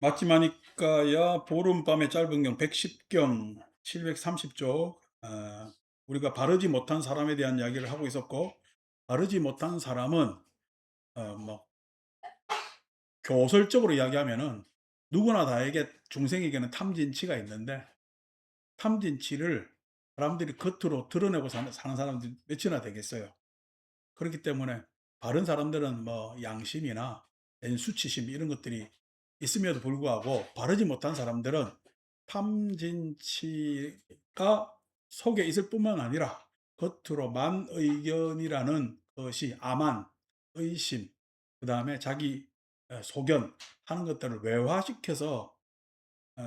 마치마니까야 보름밤의 짧은 경 110경 730쪽. 우리가 바르지 못한 사람에 대한 이야기를 하고 있었고, 바르지 못한 사람은 뭐 교설적으로 이야기하면은 누구나 다에게 중생에게는 탐진치가 있는데, 탐진치를 사람들이 겉으로 드러내고 사는 사람들이 몇이나 되겠어요. 그렇기 때문에 바른 사람들은 뭐 양심이나 수치심 이런 것들이 있음에도 불구하고, 바르지 못한 사람들은 탐진치가 속에 있을 뿐만 아니라 겉으로 만의견이라는 것이 아만, 의심, 그 다음에 자기 소견 하는 것들을 외화시켜서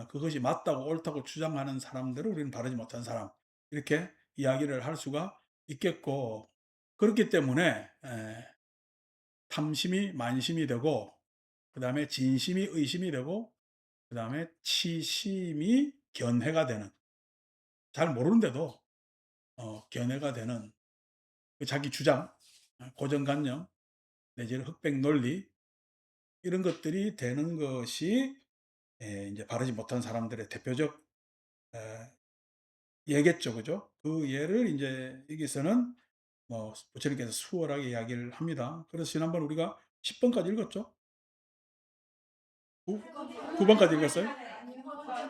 그것이 맞다고 옳다고 주장하는 사람들을 우리는 바르지 못한 사람, 이렇게 이야기를 할 수가 있겠고, 그렇기 때문에 탐심이 만심이 되고, 그 다음에 진심이 의심이 되고, 그 다음에 치심이 견해가 되는, 잘 모르는데도 견해가 되는 그 자기 주장, 고정관념 내지는 흑백 논리, 이런 것들이 되는 것이 이제 바르지 못한 사람들의 대표적 예겠죠, 그죠? 그 예를 이제 여기서는 뭐 부처님께서 수월하게 이야기를 합니다. 그래서 지난번 우리가 10번까지 읽었죠? 9번까지 읽었어요?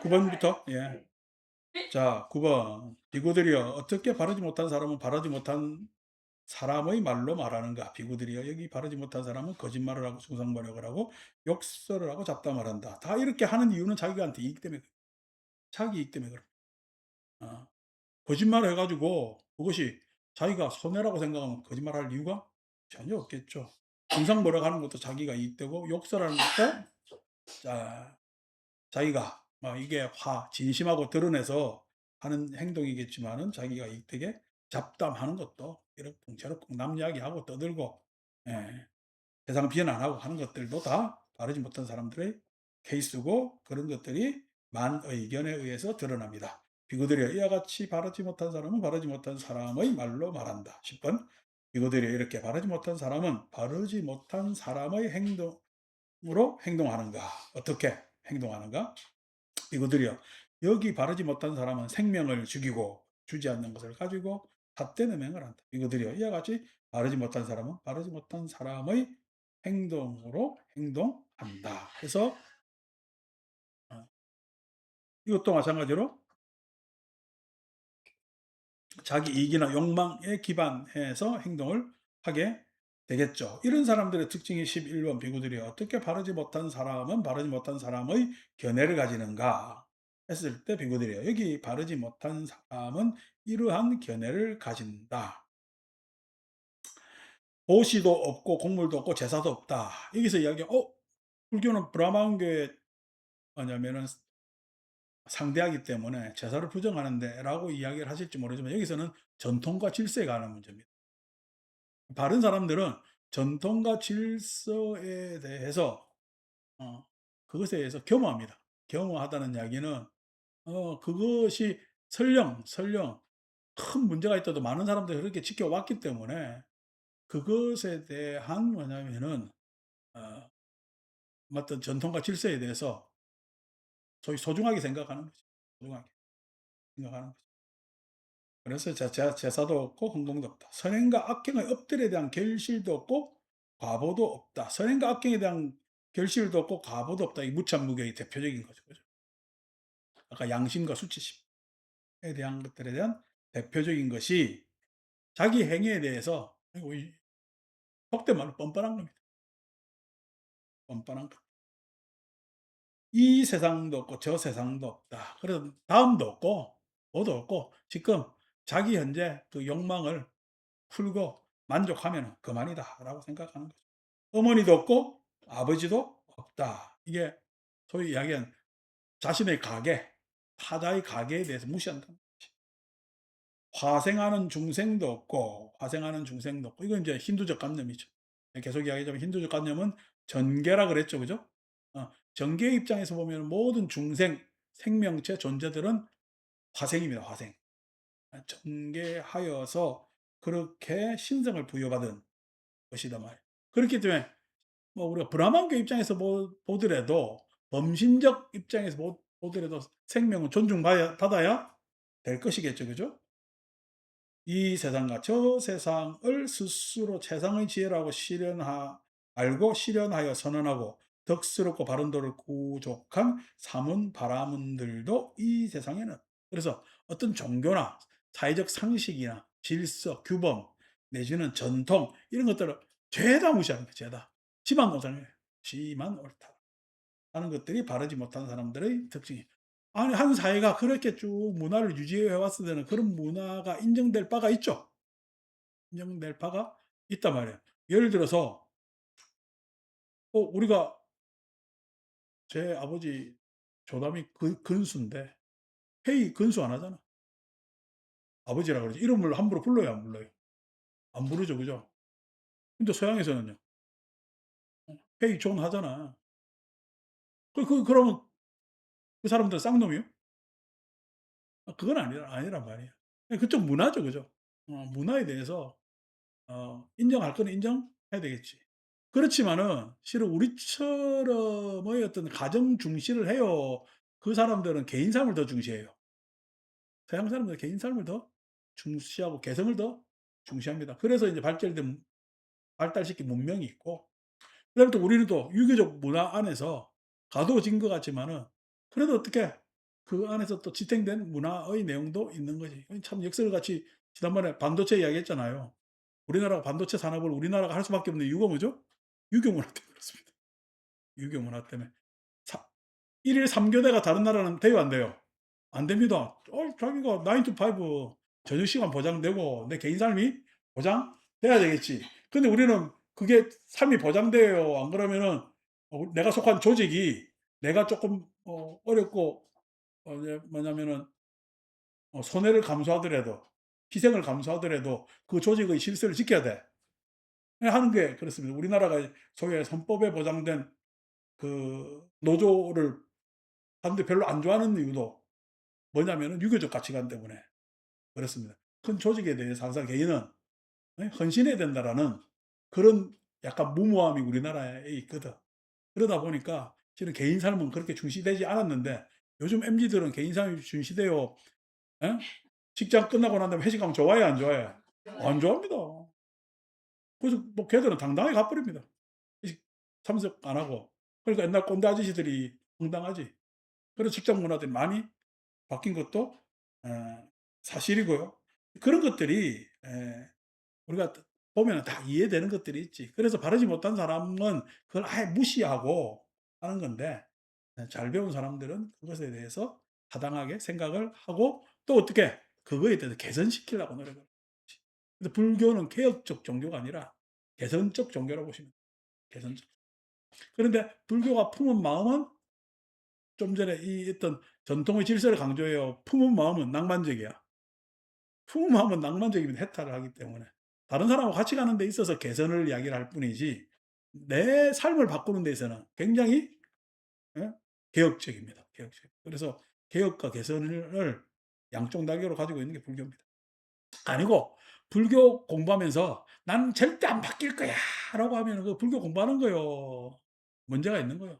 9번부터? 예. 자, 9번. 비구들이여, 어떻게 바르지 못한 사람은 바르지 못한 사람의 말로 말하는가? 비구들이여, 여기 바르지 못한 사람은 거짓말을 하고 숭상번역을 하고 욕설을 하고 잡담을 한다. 다 이렇게 하는 이유는 자기한테 이익 때문에, 자기 이익 때문에 그렇다. 어, 거짓말을 해가지고 그것이 자기가 손해라고 생각하면 거짓말할 이유가 전혀 없겠죠. 숭상번역하는 것도 자기가 이익되고, 욕설하는 것도 자기가 이게 진심하고 드러내서 하는 행동이겠지만은 자기가 이되게 잡담하는 것도 이렇쿵저렇쿵 남 이야기하고 떠들고, 예, 세상 비난하고 하는 것들도 다 바르지 못한 사람들의 케이스고, 그런 것들이 만의견에 의해서 드러납니다. 비구들이여, 이와 같이 바르지 못한 사람은 바르지 못한 사람의 말로 말한다. 10번. 비구들이여, 이렇게 바르지 못한 사람은 바르지 못한 사람의 행동으로 행동하는가? 어떻게 행동하는가? 이거들이요. 여기 바르지 못한 사람은 생명을 죽이고 주지 않는 것을 가지고 삿되는 맹을 한다. 이거들이요. 이와 같이 바르지 못한 사람은 바르지 못한 사람의 행동으로 행동한다. 그래서 어, 이것도 마찬가지로 자기 이익이나 욕망에 기반해서 행동을 하게 되겠죠. 이런 사람들의 특징이 11번 비구들이 어떻게 바르지 못한 사람은 바르지 못한 사람의 견해를 가지는가 했을 때, 비구들이요, 여기 바르지 못한 사람은 이러한 견해를 가진다. 보시도 없고 곡물도 없고 제사도 없다. 여기서 이야기, 불교는 브라만교에 뭐냐면은 상대하기 때문에 제사를 부정하는데 라고 이야기를 하실지 모르지만, 여기서는 전통과 질서에 관한 문제입니다. 바른 사람들은 전통과 질서에 대해서 그것에 대해서 겸허합니다. 겸허하다는 이야기는 그것이 설령 큰 문제가 있어도 많은 사람들이 그렇게 지켜왔기 때문에, 그것에 대한 뭐냐면은 어, 어떤 전통과 질서에 대해서 소위 소중하게 생각하는 거죠. 소중하게 생각하는 거죠. 그래서 제사도 없고 헌공도 없다. 선행과 악행의 업들에 대한 결실도 없고 과보도 없다. 선행과 악행에 대한 결실도 없고 과보도 없다. 이 무참무교의 대표적인 거죠. 그죠? 아까 양심과 수치심에 대한 것들에 대한 대표적인 것이 자기 행위에 대해서 속된 말로 뻔뻔한 겁니다. 뻔뻔한 거. 이 세상도 없고 저 세상도 없다. 그래서 다음도 없고 뭐도 없고, 지금 자기 현재 그 욕망을 풀고 만족하면 그만이다라고 생각하는 거죠. 어머니도 없고 아버지도 없다. 이게 소위 이야기한 자신의 가계, 타자의 가계에 대해서 무시한다. 화생하는 중생도 없고 화생하는 중생도 없고, 이건 이제 힌두적 관념이죠. 계속 이야기하자면 힌두적 관념은 전계라 그랬죠, 그죠? 전계 입장에서 보면 모든 중생, 생명체, 존재들은 화생입니다. 화생. 전계하여서 그렇게 신성을 부여받은 것이다 말이에요. 그렇기 때문에 뭐 우리가 브라만교 입장에서 보더라도 범신적 입장에서 보더라도 생명은 존중받아야 받아야 될 것이겠죠. 그죠? 이 세상과 저 세상을 스스로 최상의 지혜라고 알고 실현하여 선언하고 덕스럽고 바른 도를 구족한 사문 바라문들도 이 세상에는, 그래서 어떤 종교나 사회적 상식이나 질서, 규범 내지는 전통 이런 것들을 죄다 무시하는 거예요. 죄다. 지만 옳다는 지만 옳다 하는 것들이 바르지 못한 사람들의 특징이에요. 아니 한 사회가 그렇게 쭉 문화를 유지해 왔을 때는 그런 문화가 인정될 바가 있죠. 인정될 바가 있단 말이에요. 예를 들어서 우리가 제 아버지 조남이 근수인데 회의 근수 안 하잖아. 아버지라 그러지. 이름을 함부로 불러요, 안 불러요? 안 부르죠, 그죠? 근데 서양에서는요. 회의 존 하잖아. 그러면 그 사람들은 쌍놈이요? 그건 아니란 말이에요. 그쪽 문화죠, 그죠? 문화에 대해서 인정할 거는 인정해야 되겠지. 그렇지만은 실은 우리처럼의 어떤 가정 중시를 해요. 그 사람들은 개인 삶을 더 중시해요. 서양 사람들은 개인 삶을 더 중시하고 개성을 더 중시합니다. 그래서 이제 발달시킨 문명이 있고, 그다음에 또 우리는 또 유교적 문화 안에서 가두어진 것 같지만은 그래도 어떻게 그 안에서 또 지탱된 문화의 내용도 있는 거지. 참 역설 같이 지난번에 반도체 이야기했잖아요. 우리나라가 반도체 산업을 우리나라가 할 수밖에 없는 이유가 뭐죠? 유교 문화 때문에 그렇습니다. 유교 문화 때문에. 사 1일 3교대가 다른 나라는 돼요, 안 돼요? 안 됩니다. 자기가 9 to 5 저녁 시간 보장되고 내 개인 삶이 보장돼야 되겠지. 근데 우리는 그게 삶이 보장돼요. 안 그러면은 내가 속한 조직이 내가 조금 어렵고 이제 뭐냐면은 손해를 감수하더라도 희생을 감수하더라도 그 조직의 질서를 지켜야 돼. 하는 게 그렇습니다. 우리나라가 소위 헌법에 보장된 그 노조를 사람들이 별로 안 좋아하는 이유도 뭐냐면은 유교적 가치관 때문에 그렇습니다. 큰 조직에 대해서 항상 개인은 헌신해야 된다라는 그런 약간 무모함이 우리나라에 있거든. 그러다 보니까 실은 개인 삶은 그렇게 중시되지 않았는데 요즘 MZ들은 개인 삶이 중시돼요. 예? 직장 끝나고 난 다음에 회식하면 좋아해, 안 좋아해? 안 좋아합니다. 그래서 뭐 걔들은 당당하게 가버립니다. 회식 참석 안 하고. 그러니까 옛날 꼰대 아저씨들이 황당하지. 그래서 직장 문화들이 많이 바뀐 것도 사실이고요. 그런 것들이 우리가 보면 다 이해되는 것들이 있지. 그래서 바르지 못한 사람은 그걸 아예 무시하고 하는 건데 잘 배운 사람들은 그것에 대해서 타당하게 생각을 하고 또 어떻게 그거에 대해서 개선시키려고 노력을 하지. 근데 불교는 개혁적 종교가 아니라 개선적 종교라고 보시면 돼요. 개선적. 그런데 불교가 품은 마음은 좀 전에 이 어떤 전통의 질서를 강조해요. 품은 마음은 낭만적이야. 품은 마음은 낭만적이면 해탈을 하기 때문에 다른 사람하고 같이 가는 데 있어서 개선을 이야기를 할 뿐이지 내 삶을 바꾸는 데 있어서는 굉장히 예? 개혁적입니다. 개혁적. 그래서 개혁과 개선을 양쪽 날개로 가지고 있는 게 불교입니다. 아니고 불교 공부하면서 '나는 절대 안 바뀔 거야.'라고 하면 그 불교 공부하는 거요. 문제가 있는 거예요.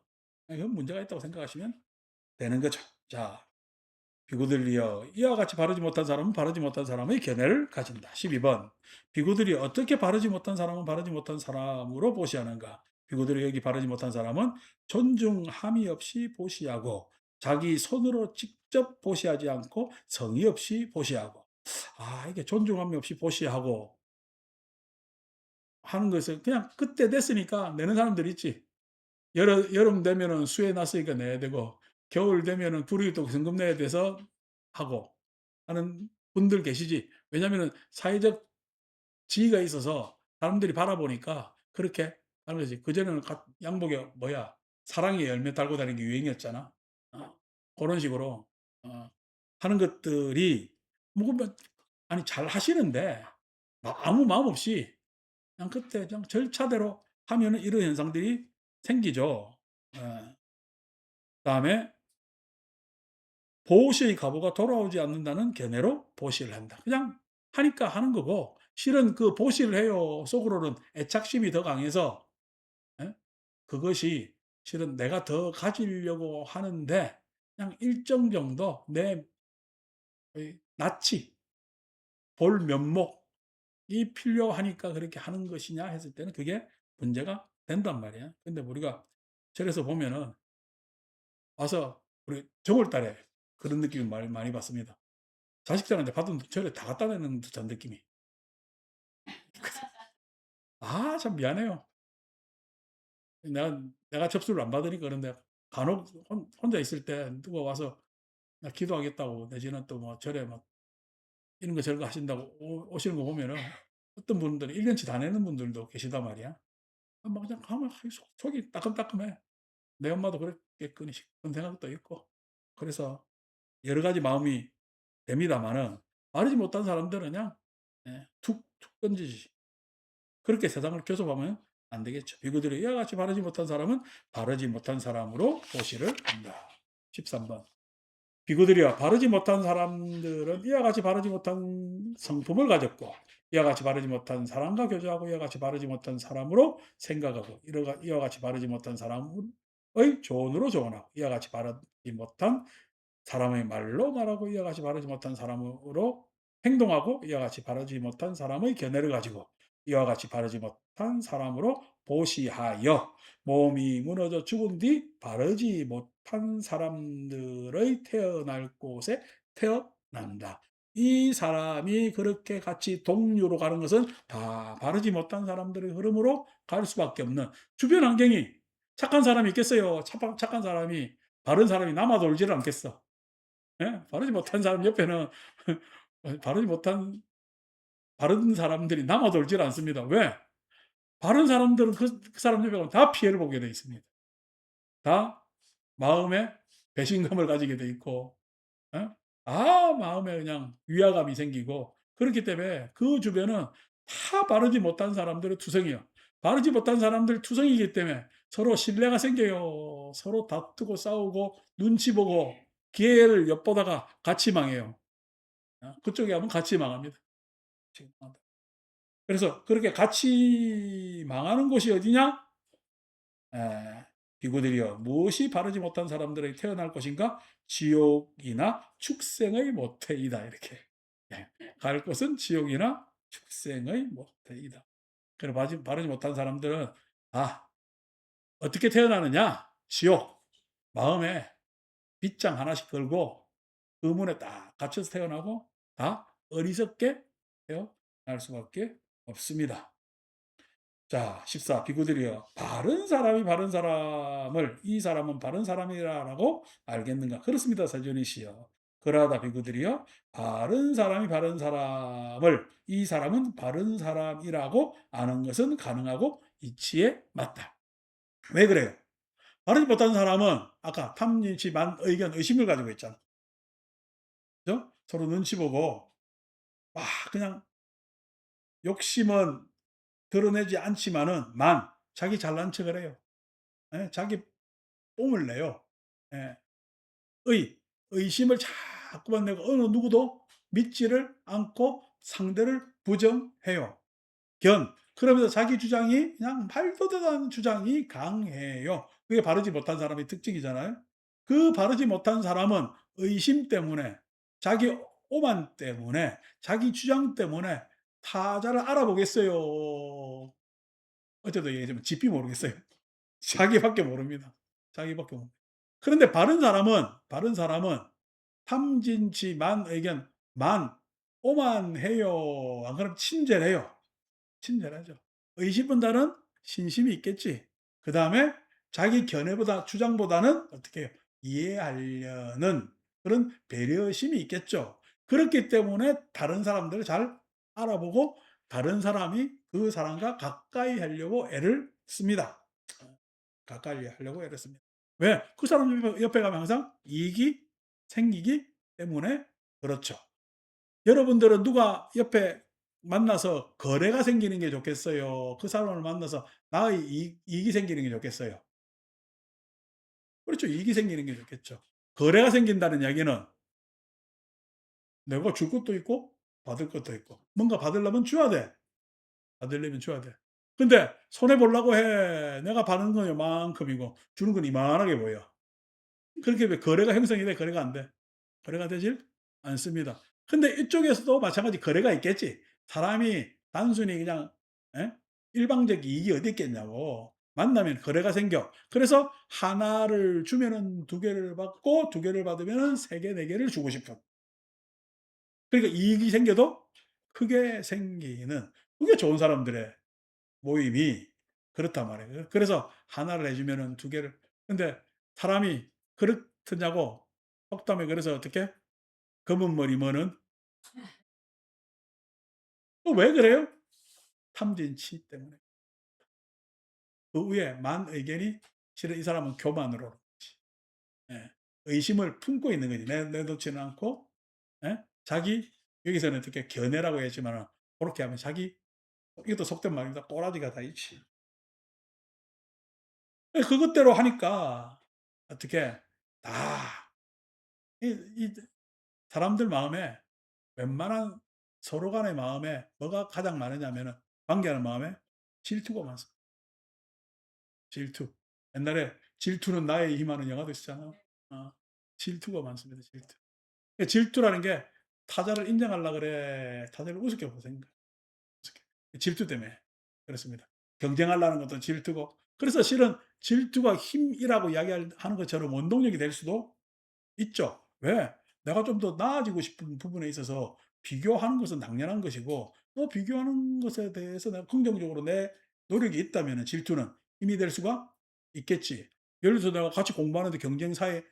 그건 문제가 있다고 생각하시면 되는 거죠. 자, 비구들이여 이와 같이 바르지 못한 사람은 바르지 못한 사람의 견해를 가진다. 12번 비구들이 어떻게 바르지 못한 사람은 바르지 못한 사람으로 보시하는가. 비구들이 여기 바르지 못한 사람은 존중함이 없이 보시하고 자기 손으로 직접 보시하지 않고 성의 없이 보시하고, 이게 존중함이 없이 보시하고 하는 것을 그냥 그때 됐으니까 내는 사람들 있지. 여름 되면은 수해 났으니까 내야 되고 겨울 되면은 불이 또 성금 내야 돼서 하고 하는 분들 계시지. 왜냐면은 사회적 지위가 있어서 사람들이 바라보니까 그렇게 하는 거지. 그전에는 양복에 뭐야 사랑의 열매 달고 다니는 게 유행이었잖아. 그런 식으로 어, 하는 것들이 뭐 아니 잘 하시는데 아무 마음 없이 그냥 그때 그냥 절차대로 하면은 이런 현상들이 생기죠. 그다음에 보시의 가보가 돌아오지 않는다는 견해로 보시를 한다. 그냥 하니까 하는 거고 실은 그 보시를 해요 속으로는 애착심이 더 강해서 예? 그것이 실은 내가 더 가지려고 하는데 그냥 일정 정도 내 낯이 볼 면목이 필요하니까 그렇게 하는 것이냐 했을 때는 그게 문제가 된단 말이야. 근데 우리가 절에서 보면은 와서 우리 정월 달에 그런 느낌을 많이 받습니다. 자식들한테 받은 돈 절에 다 갖다 내는 듯한 느낌이. 아, 참 미안해요. 내가 접수를 안 받으니까 그런데 간혹 혼자 있을 때 누가 와서 나 기도하겠다고 내지는 또 뭐 절에 막 이런 거 저런 거 하신다고 오시는 거 보면은 어떤 분들은 1년치 다 내는 분들도 계시단 말이야. 막 그냥 가면 속이 따끔따끔해. 내 엄마도 그랬겠거니 싶은 생각도 있고. 그래서 여러 가지 마음이 됩니다마는 바르지 못한 사람들은 그냥 툭툭 던지지. 그렇게 세상을 교섭하면 안 되겠죠. 비구들이 이와 같이 바르지 못한 사람은 바르지 못한 사람으로 보시를 한다. 13번. 비구들이여 바르지 못한 사람들은 이와 같이 바르지 못한 성품을 가졌고 이와 같이 바르지 못한 사람과 교제하고 이와 같이 바르지 못한 사람으로 생각하고 이와 같이 바르지 못한 사람의 조언으로 조언하고 이와 같이 바르지 못한 사람의 말로 말하고 이와 같이 바르지 못한 사람으로 행동하고 이와 같이 바르지 못한 사람의 견해를 가지고 이와 같이 바르지 못한 사람으로 보시하여 몸이 무너져 죽은 뒤 바르지 못한 사람들의 태어날 곳에 태어난다. 이 사람이 그렇게 같이 동류로 가는 것은 다 바르지 못한 사람들의 흐름으로 갈 수밖에 없는 주변 환경이 착한 사람이 있겠어요. 착한 사람이 바른 사람이 남아 돌지를 않겠어. 예? 바르지 못한 사람 옆에는 바르지 못한 바른 사람들이 남아 돌질 않습니다. 왜? 바른 사람들은 그 사람 옆에 가면 다 피해를 보게 돼 있습니다. 다 마음에 배신감을 가지게 돼 있고, 어? 마음에 그냥 위화감이 생기고, 그렇기 때문에 그 주변은 다 바르지 못한 사람들의 투성이요. 바르지 못한 사람들 투성이기 때문에 서로 신뢰가 생겨요. 서로 다투고 싸우고 눈치 보고 기회를 엿보다가 같이 망해요. 그쪽에 하면 같이 망합니다. 그래서 그렇게 같이 망하는 곳이 어디냐? 비구들이여 무엇이 바르지 못한 사람들에게 태어날 것인가? 지옥이나 축생의 모태이다. 이렇게. 예. 갈 곳은 지옥이나 축생의 모태이다. 그래 바르지 못한 사람들은 어떻게 태어나느냐? 지옥. 마음에 빗장 하나씩 걸고 그 문에 딱 갇혀서 태어나고 다 어리석게 태어날 수밖에 없습니다. 자, 14. 비구들이여 바른 사람이 바른 사람을 이 사람은 바른 사람이라고 알겠는가? 그렇습니다. 사전이시여. 그러하다 비구들이여 바른 사람이 바른 사람을 이 사람은 바른 사람이라고 아는 것은 가능하고 이치에 맞다. 왜 그래요? 바르지 못한 사람은 아까 탐진치 만의견 의심을 가지고 있잖아. 그죠? 서로 눈치 보고 그냥 욕심은 드러내지 않지만은 자기 잘난 척을 해요. 예, 자기 뽐을 내요. 예. 의심을 자꾸만 내고 어느 누구도 믿지를 않고 상대를 부정해요. 그러면서 자기 주장이 그냥 말도 되도 않는 주장이 강해요. 그게 바르지 못한 사람의 특징이잖아요. 그 바르지 못한 사람은 의심 때문에 자기 오만 때문에 자기 주장 때문에 타자를 알아보겠어요. 어제도 얘기했지만 집비 모르겠어요. 자기밖에 모릅니다. 자기밖에 모릅니다. 그런데 바른 사람은 탐진치 의견 오만해요. 안 그러면 친절해요. 친절하죠. 의심보다는 신심이 있겠지. 그 다음에 자기 견해보다 주장보다는 어떻게 해요? 이해하려는 그런 배려심이 있겠죠. 그렇기 때문에 다른 사람들을 잘 알아보고 다른 사람이 그 사람과 가까이 하려고 애를 씁니다. 가까이 하려고 애를 씁니다. 왜? 그 사람 옆에 가면 항상 이익이 생기기 때문에 그렇죠. 여러분들은 누가 옆에 만나서 거래가 생기는 게 좋겠어요? 그 사람을 만나서 나의 이익이 생기는 게 좋겠어요? 그렇죠. 이익이 생기는 게 좋겠죠. 거래가 생긴다는 이야기는 내가 줄 것도 있고 받을 것도 있고 뭔가 받으려면 줘야 돼. 받으려면 줘야 돼. 근데 손해 보려고 해. 내가 받는 건 요만큼이고 주는 건 이만하게 보여. 그렇게 왜 거래가 형성이 돼? 거래가 안 돼? 거래가 되질 않습니다. 근데 이쪽에서도 마찬가지 거래가 있겠지. 사람이 단순히 그냥 예? 일방적 이익이 어디 있겠냐고. 만나면 거래가 생겨. 그래서 하나를 주면은 두 개를 받고 두 개를 받으면은 세 개, 네 개를 주고 싶은. 그러니까 이익이 생겨도 크게 생기는 그게 좋은 사람들의 모임이 그렇단 말이에요. 그래서 하나를 해 주면은 두 개를 근데 사람이 그렇더냐고 속담에 그래서 어떻게 검은 머리 뭐는 왜 그래요? 탐진치 때문에. 그 위에 만 의견이 실은 이 사람은 교만으로 예. 의심을 품고 있는 거지. 내놓지는 않고 예? 자기 여기서는 어떻게 견해라고 했지만은 고렇게 하면 자기 이것도 속된 말입니다. 꼬라지가 다 있지. 예 그것대로 하니까 어떻게 다 이 사람들 마음에 웬만한 서로 간의 마음에 뭐가 가장 많으냐면은 관계하는 마음에 질투가 많습니다. 질투. 옛날에 질투는 나의 힘하는 영화도 있었잖아. 어. 질투가 많습니다. 질투. 질투라는 게 타자를 인정하려 그래. 타자를 우습게 보는 거예요. 우습게. 질투 때문에 그렇습니다. 경쟁하려는 것도 질투고. 그래서 실은 질투가 힘이라고 이야기하는 것처럼 원동력이 될 수도 있죠. 왜? 내가 좀 더 나아지고 싶은 부분에 있어서 비교하는 것은 당연한 것이고 또 비교하는 것에 대해서 내가 긍정적으로 내 노력이 있다면은 질투는 힘이 될 수가 있겠지. 예를 들어서 내가 같이 공부하는데 경쟁 사회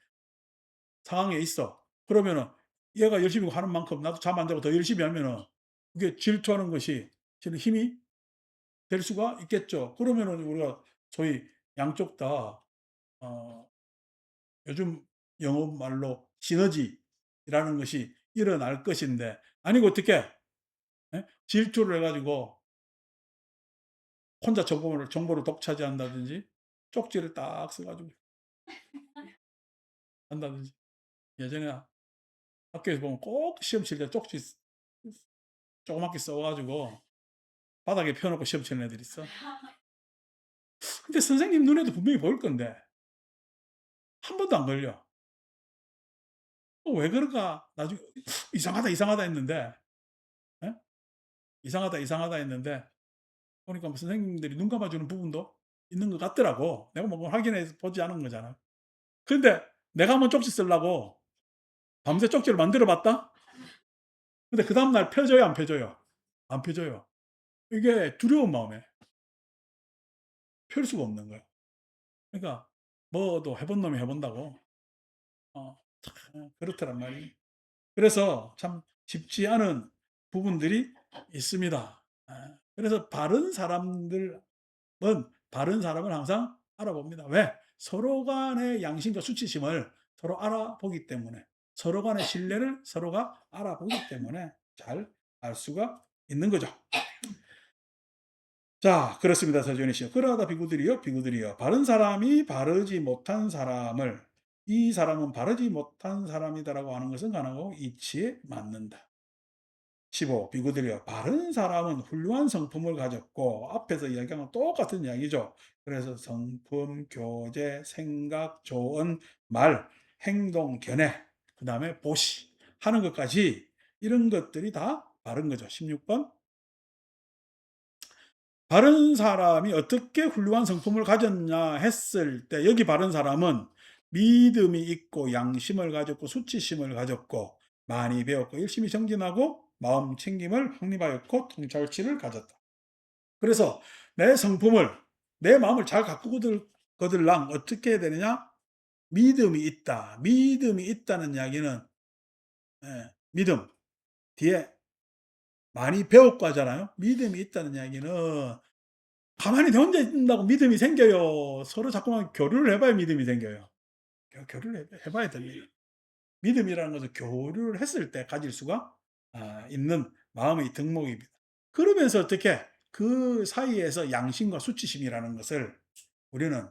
상황에 있어. 그러면은 얘가 열심히 하는 만큼 나도 잠 안 자고 더 열심히 하면은 그게 질투하는 것이 저는 힘이 될 수가 있겠죠. 그러면은 우리가 소위 양쪽 다 어 요즘 영어 말로 시너지라는 것이 일어날 것인데 아니고 어떻게 예? 질투를 해 가지고 혼자 정보를 독차지한다든지 쪽지를 딱 써 가지고 한다든지 예전에 학교에서 보면 꼭 시험 칠 때 쪽지 조그맣게 써 가지고 바닥에 펴 놓고 시험 치는 애들이 있어. 근데 선생님 눈에도 분명히 보일 건데 한 번도 안 걸려. 왜 그럴까? 나중에 '이상하다, 이상하다.' 했는데 예? '이상하다, 이상하다.' 했는데 보니까 뭐 선생님들이 눈 감아 주는 부분도 있는 것 같더라고. 내가 뭐 확인해서 보지 않은 거잖아. 근데 내가 한번 쪽지 쓰려고 밤새 쪽지를 만들어 봤다? 근데 그다음 날 펴져요, 안 펴져요? 안 펴져요. 이게 두려운 마음에 펼 수가 없는 거야. 그러니까 뭐도 해본 놈이 해 본다고. 참 그렇더란 말이에요. 그래서 참 쉽지 않은 부분들이 있습니다. 그래서 바른 사람을 항상 알아봅니다. 왜? 서로 간의 양심과 수치심을 서로 알아보기 때문에 서로 간의 신뢰를 서로가 알아보기 때문에 잘 알 수가 있는 거죠. 자 그렇습니다. 서준희 씨. 그러하다 비구들이여 바른 사람이 바르지 못한 사람을 이 사람은 바르지 못한 사람이다라고 하는 것은 간하고 이치에 맞는다. 15. 비구들이여 바른 사람은 훌륭한 성품을 가졌고 앞에서 이야기한 건 똑같은 이야기죠. 그래서 성품, 교제, 생각, 조언, 말, 행동, 견해, 그 다음에 보시 하는 것까지 이런 것들이 다 바른 거죠. 16번 바른 사람이 어떻게 훌륭한 성품을 가졌냐 했을 때 여기 바른 사람은 믿음이 있고 양심을 가졌고 수치심을 가졌고 많이 배웠고 열심히 정진하고 마음 챙김을 확립하였고 통찰치를 가졌다. 그래서 내 성품을 내 마음을 잘 거들랑 어떻게 해야 되느냐? 믿음이 있다. 믿음이 있다는 이야기는 믿음 뒤에 많이 배웠고 하잖아요. 믿음이 있다는 이야기는 가만히 혼자 있는다고 믿음이 생겨요. 서로 자꾸만 교류를 해 봐야 믿음이 생겨요. 교류를 해 봐야 됩니다. 믿음이라는 것은 교류를 했을 때 가질 수가 있는 마음의 덕목입니다. 그러면서 어떻게 그 사이에서 양심과 수치심이라는 것을 우리는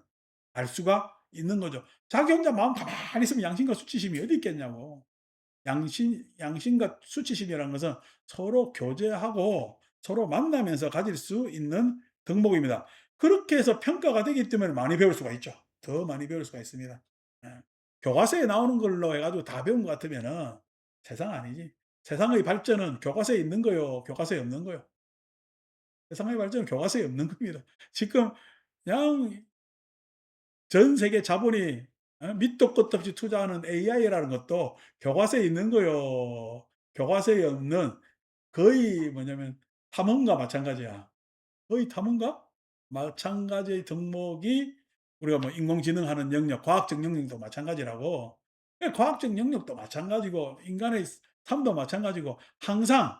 알 수가 있는 거죠. 자기 혼자 마음 가만히 있으면 양심과 수치심이 어디 있겠냐고. 양심과 수치심이라는 것은 서로 교제하고 서로 만나면서 가질 수 있는 덕목입니다. 그렇게 해서 평가가 되기 때문에 많이 배울 수가 있죠. 더 많이 배울 수가 있습니다. 예. 교과서에 나오는 걸로 해 가지고 다 배운 것 같으면은 세상 아니지. 세상의 발전은 교과서에 있는 거요, 교과서에 없는 거요. 세상의 발전은 교과서에 없는 겁니다. 지금 그냥 전 세계 자본이 밑도 끝도 없이 투자하는 AI라는 것도 교과서에 있는 거요. 교과서에 없는 거의 뭐냐면 탐험과 마찬가지야. 거의 탐험과 마찬가지의 덕목이 우리가 뭐 인공지능 하는 영역, 과학적 영역도 마찬가지라고. 예, 과학적 영역도 마찬가지고 인간의 삶도 마찬가지고 항상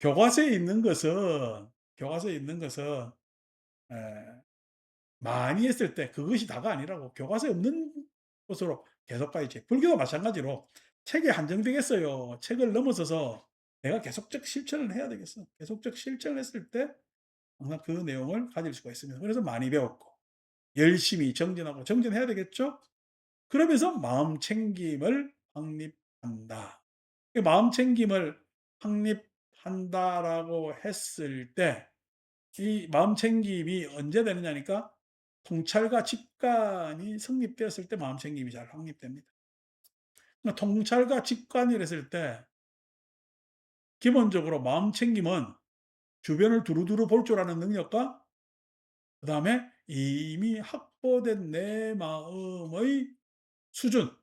교과서에 있는 것은 교과서에 있는 것은 에 많이 했을 때 그것이 다가 아니라고. 교과서에 없는 것으로 계속 가야지. 불교도 마찬가지로 책에 한정되겠어요. 책을 넘어서서 내가 계속적 실천을 해야 되겠어. 계속적 실천을 했을 때 항상 그 내용을 가질 수가 있습니다. 그래서 많이 배웠고 열심히 정진하고 정진해야 되겠죠? 그러면서 마음 챙김을 확립한다. 그 마음 챙김을 확립한다라고 했을 때 이 마음 챙김이 언제 되느냐니까 통찰과 직관이 성립되었을 때 마음 챙김이 잘 확립됩니다. 그러니까 통찰과 직관을 했을 때 기본적으로 마음 챙김은 주변을 두루두루 볼 줄 아는 능력과 그다음에 이미 확보된 내 마음의 수준,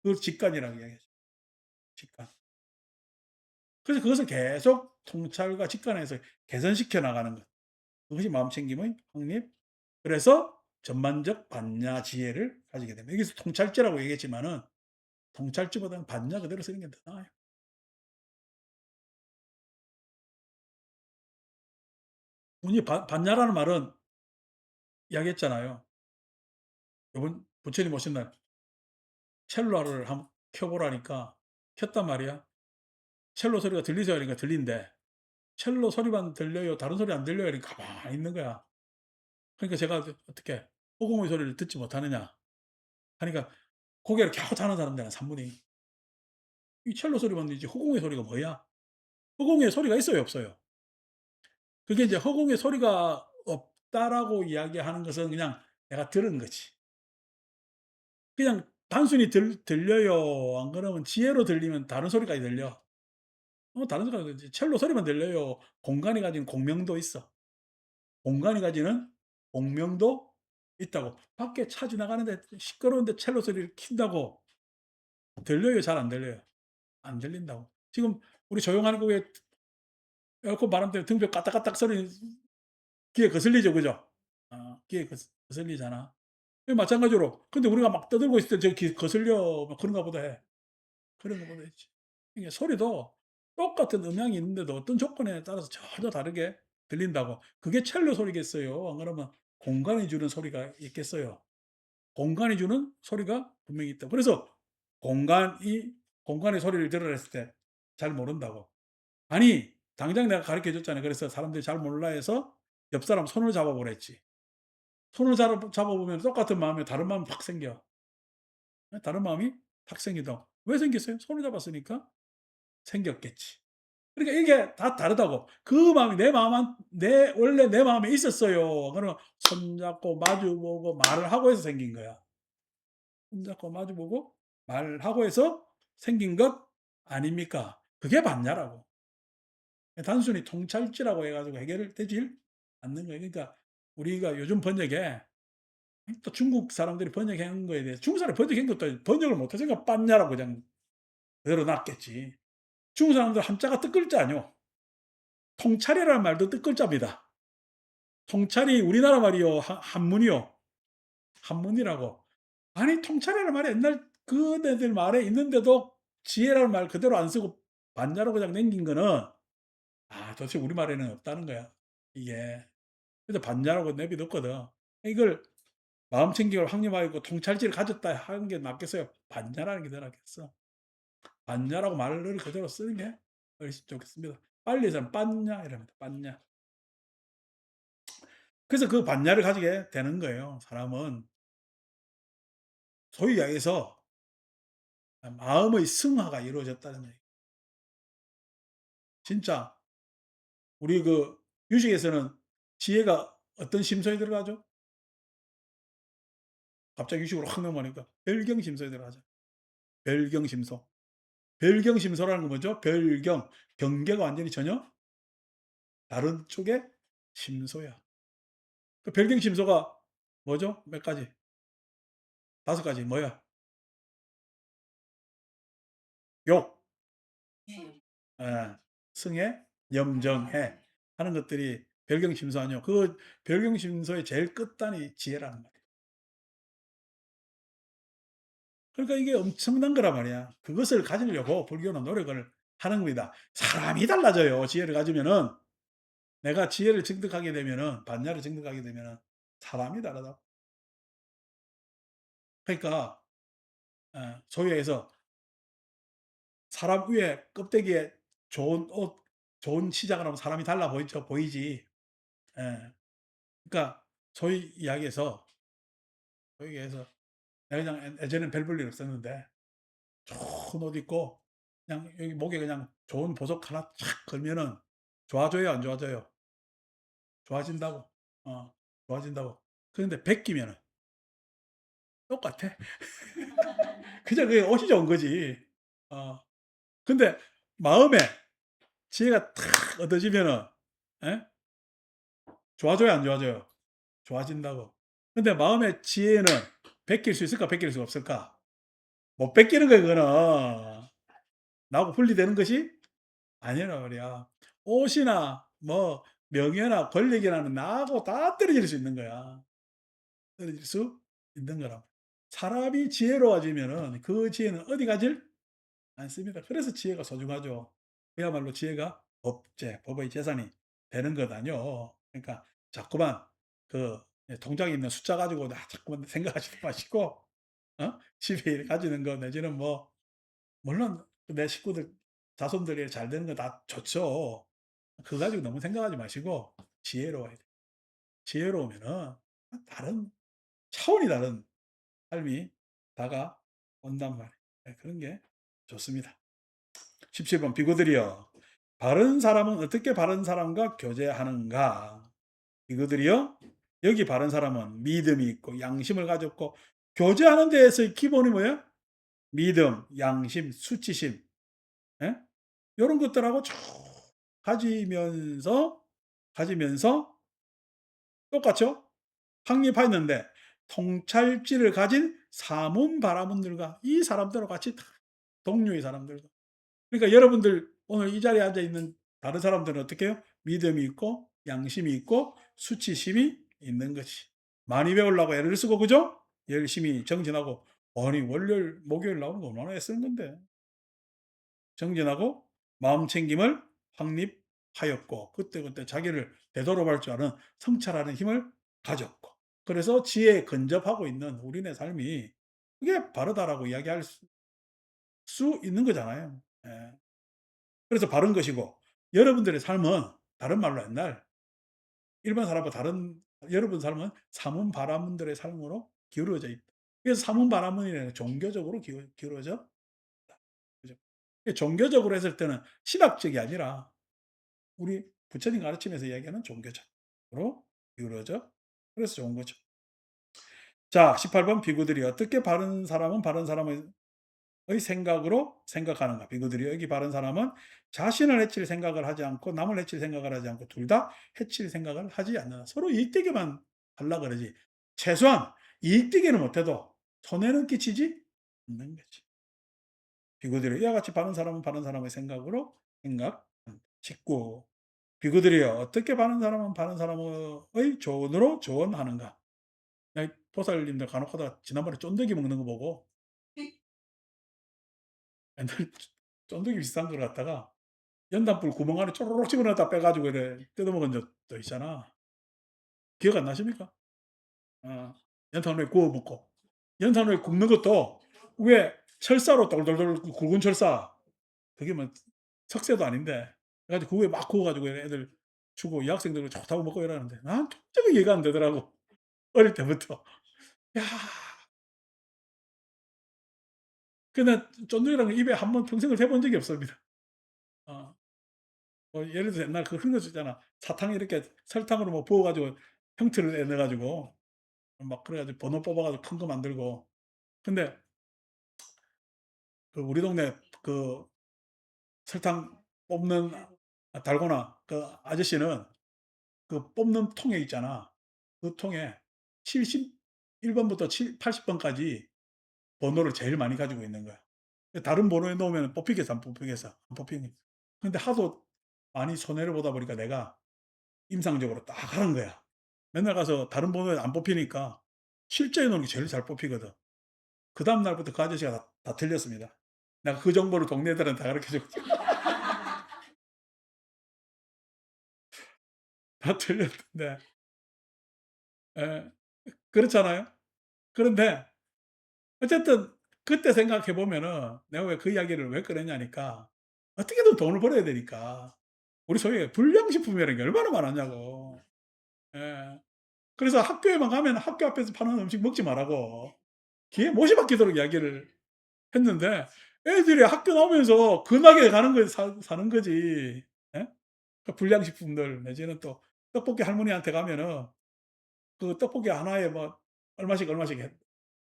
그걸 직관이라고 이야기하죠. 직관. 그래서 그것을 계속 통찰과 직관해서 개선시켜 나가는 것. 그것이 마음챙김의 확립. 그래서 전반적 관냐 지혜를 가지게 됩니다. 여기서 통찰제라고 얘기했지만은 통찰제보다는 관냐 그대로 쓰는 게 더 나아요. 본인이 관냐라는 말은 이야기했잖아요. 요번 부처님 오신 날 첼로를 한번 켜 보라니까 켰단 말이야. 첼로 소리가 들리세요? 그러니까 들린대. 첼로 소리만 들려요? 다른 소리 안 들려요? 그러니까 가만히 있는 거야. 그러니까 제가 어떻게 호공의 소리를 듣지 못하느냐 하니까 고개를 갸웃하는 사람들은 산문이 이 첼로 소리만 들리지 허공의 소리가 뭐야? 허공에 소리가 있어요, 없어요? 그게 이제 허공에 소리가 없다라고 이야기하는 것은 그냥 내가 들은 거지. 그냥 단순히 들려요. 안 그러면 지혜로 들리면 다른 소리까지 들려. 다른 소리가 들리지. 첼로 소리만 들려요. 공간이 가진 공명도 있어. 공간이 가지는 공명도 있다고. 밖에 차 지나가는데 시끄러운데 첼로 소리를 킨다고 들려요? 잘 안 들려요? 안 들린다고. 지금 우리 조용한 곳에 에어컨 바람 때문에 등벽 까딱까딱 소리 귀에 거슬리죠, 그죠? 귀에 거슬리잖아. 마찬가지로 근데 우리가 막 떠들고 있을 때 저 귀 거슬려 막 그런가 보다 해. 그런가 보다 했지. 이게 소리도 똑같은 음향이 있는데도 어떤 조건에 따라서 전혀 다르게 들린다고. 그게 첼로 소리겠어요. 안 그러면 공간이 주는 소리가 있겠어요. 공간이 주는 소리가 분명히 있다. 그래서 공간이 공간의 소리를 들으라 했을 때 잘 모른다고. 아니 당장 내가 가르쳐 줬잖아요. 그래서 사람들이 잘 몰라 해서 옆 사람 손을 잡아 보랬지. 손을 잡아 보면 똑같은 마음에 다른 마음이 팍 생겨. 다른 마음이 팍 생기다. 왜 생겼어요? 손을 잡았으니까 생겼겠지. 그러니까 이게 다 다르다고. 그 마음이 내 마음 내 원래 내 마음에 있었어요. 그러면 손잡고 마주 보고 말을 하고 해서 생긴 거야. 손잡고 마주 보고 말을 하고 해서 생긴 것 아닙니까? 그게 봤냐라고. 단순히 통찰지라고 해 가지고 해결 되질 않는 거예요. 그러니까 우리가 요즘 번역에 또 중국 사람들이 번역한 거에 대해서 중국 사람이 번역한 것도 번역을 못했으니까 빤냐라고 그냥 그대로 놨겠지. 중국 사람들 한자가 뜻글자 아니요. 통찰이라는 말도 뜻글자입니다. 통찰이 우리나라 말이요. 한문이요. 한문이라고. 아니 통찰이라는 말이 옛날 그네들 말에 있는데도 지혜라는 말 그대로 안 쓰고 반자로 그냥 남긴 거는 도대체 우리말에는 없다는 거야. 이게. 그래서 반자라고 내비뒀거든. 이걸 마음 챙김을 확립하고 통찰지를 가졌다 하는 게 낫겠어요? 반자라는 게 더 낫겠어. 반야라고 말을 그대로 쓰는 게 훨씬 좋겠습니다. 빨리 해서는 빤냐 이럽니다. 빤냐. 그래서 그 반야를 가지게 되는 거예요. 사람은 소위 이야기해서 마음의 승화가 이루어졌다는 얘기. 진짜 우리 그 유식에서는 지혜가 어떤 심소에 들어가죠? 갑자기 유식으로 확 넘어가니까 별경심소에 들어가죠. 별경심소. 별경심소라는 건 뭐죠? 별경, 경계가 완전히 전혀 다른 쪽의 심소야. 그 별경심소가 뭐죠? 몇 가지? 5가지. 뭐야? 욕, 예, 승해, 염정해 하는 것들이 별경심소 아니요. 그 별경심소의 제일 끝단이 지혜라는 말이에요. 그러니까 이게 엄청난 거란 말이야. 그것을 가지려고 불교는 노력을 하는 겁니다. 사람이 달라져요. 지혜를 가지면은. 내가 지혜를 증득하게 되면은, 반야를 증득하게 되면은 사람이 다르다. 그러니까 소위 해서 사람 위에 껍데기에 좋은 옷, 좋은 치장을 하면 사람이 달라 보이죠. 보이지. 예. 그러니까 소위 이야기해서 소위 얘기해서 내가 그냥 예전에는 별 볼 일 없었는데 좋은 옷 입고 그냥 여기 목에 그냥 좋은 보석 하나 착 걸면은 좋아져요, 안 좋아져요? 좋아진다고. 어, 좋아진다고. 그런데 베끼면은 똑같아. 그냥 그게 옷이 좋은 거지. 어. 근데 마음에 지혜가 탁 얻어지면은 예? 좋아져요, 안 좋아져요? 좋아진다고. 근데 마음의 지혜는 베낄 수 있을까, 베낄 수 없을까? 못 베끼는 거야, 그거는. 나하고 분리되는 것이 아니란 말이야. 옷이나 뭐 명예나 권력이라는 나하고 다 떨어질 수 있는 거야. 떨어질 수 있는 거라. 사람이 지혜로워지면은 그 지혜는 어디 가질 않습니다. 그래서 지혜가 소중하죠. 그야말로 지혜가 법제, 법의 재산이 되는 것 아니요. 그러니까 자꾸만 그 통장에 있는 숫자 가지고 자꾸만 생각하시지 마시고 집에 가지는 거 내지는 뭐 물론 내 식구들 자손들이 잘 되는 거 다 좋죠. 그거 가지고 너무 생각하지 마시고 지혜로워야 돼요. 지혜로우면은 다른 차원이 다른 삶이 다가온단 말이에요. 네, 그런 게 좋습니다. 17번 비구들이여 바른 사람은 어떻게 바른 사람과 교제하는가? 비구들이여 여기 바른 사람은 믿음이 있고 양심을 가졌고 교제하는 데에서의 기본이 뭐예요? 믿음, 양심, 수치심 예? 이런 것들하고 쭉 가지면서 똑같죠? 확립하였는데 통찰지를 가진 사문 바라문들과 이 사람들과 같이 동료의 사람들과 그러니까 여러분들 오늘 이 자리에 앉아 있는 다른 사람들은 어떻게 해요? 믿음이 있고 양심이 있고 수치심이 있는 거지. 많이 배우려고 애를 쓰고 그죠? 열심히 정진하고 아니 월요일 목요일 나오는 거 얼마나 애쓰는 건데 정진하고 마음 챙김을 확립하였고 그때그때 자기를 되돌아볼 줄 아는 성찰하는 힘을 가졌고 그래서 지혜에 근접하고 있는 우리네 삶이 그게 바르다라고 이야기할 수 있는 거잖아요. 예. 그래서 바른 것이고 여러분들의 삶은 다른 말로 옛날 일반 사람과 다른 여러분 삶은 사문 바라문들의 삶으로 기울어져 있다. 그래서 사문 바라문이라는 종교적으로 기울어져 있다. 그죠? 종교적으로 했을 때는 신학적이 아니라 우리 부처님 가르침에서 이야기하는 종교적으로 기울어져 그래서 좋은 거죠. 자, 18번 비구들이 어떻게 바른 사람은 바른 사람의 생각으로 생각하는가. 비구들이 여기 바른 사람은 자신을 해칠 생각을 하지 않고 남을 해칠 생각을 하지 않고 둘 다 해칠 생각을 하지 않는다. 서로 이익되게만 하려 그러지. 최소한 이익되게는 못해도 손해는 끼치지 않는 거지. 비구들이 이와 같이 바른 사람은 바른 사람의 생각으로 생각한다. 19. 비구들이여 어떻게 바른 사람은 바른 사람의 조언으로 조언하는가. 보살님들 간혹 하다가 지난번에 쫀득이 먹는 거 보고 옛날 쫀득이 비싼 걸 갖다가 연단불 구멍 안에 쪼르륵 집어넣었다 빼가지고 이래 뜯어먹은 적도 있잖아. 기억 안 나십니까? 어, 연탄불에 구워 먹고. 연탄불에 굽는 것도 위에 철사로 돌돌돌 굵은 철사. 그게 뭐 석쇠도 아닌데. 그래가지고 그 위에 막 구워가지고 애들 주고 여학생들 좋다고 먹고 이러는데 난 도저히 이해가 안 되더라고. 어릴 때부터. 야, 근데 쫀득이라는 거 입에 한번 평생을 대본 적이 없습니다. 어. 예를 들어서 옛날 그런 거 있잖아. 사탕 이렇게 설탕으로 뭐 부어 가지고 형태를 내 가지고 막 그래 가지고 번호 뽑아 가지고 큰 거 만들고. 근데 그 우리 동네 그 설탕 뽑는 달고나 그 아저씨는 그 뽑는 통에 있잖아. 그 통에 71 번부터 80 번까지 번호를 제일 많이 가지고 있는 거야. 다른 번호에 놓으면 뽑히겠어 안 뽑히겠어? 안 뽑히는 근데 하도 많이 손해를 보다 보니까 내가 임상적으로 딱 하는 거야. 맨날 가서 다른 번호에 안 뽑히니까 실제에 놓는 게 제일 잘 뽑히거든. 그다음 날부터 그 아저씨가 다 틀렸습니다. 내가 그 정보를 동네 애들한테 다 가르쳐 줬지. 다 틀렸는데 예. 그렇잖아요. 그런데 어쨌든 그때 생각해 보면은 내가 왜 그 이야기를 왜 꺼냈냐니까 어떻게든 돈을 벌어야 되니까. 우리 소위 불량식품이라는 게 얼마나 많았냐고. 예. 그래서 학교에만 가면 학교 앞에서 파는 음식 먹지 말라고 귀에 못이 박히도록 이야기를 했는데 애들이 학교 나오면서 근하게 가는 거 사는 거지. 예? 그 불량식품들 내지는 또 떡볶이 할머니한테 가면은 그 떡볶이 하나에 뭐 얼마씩, 얼마씩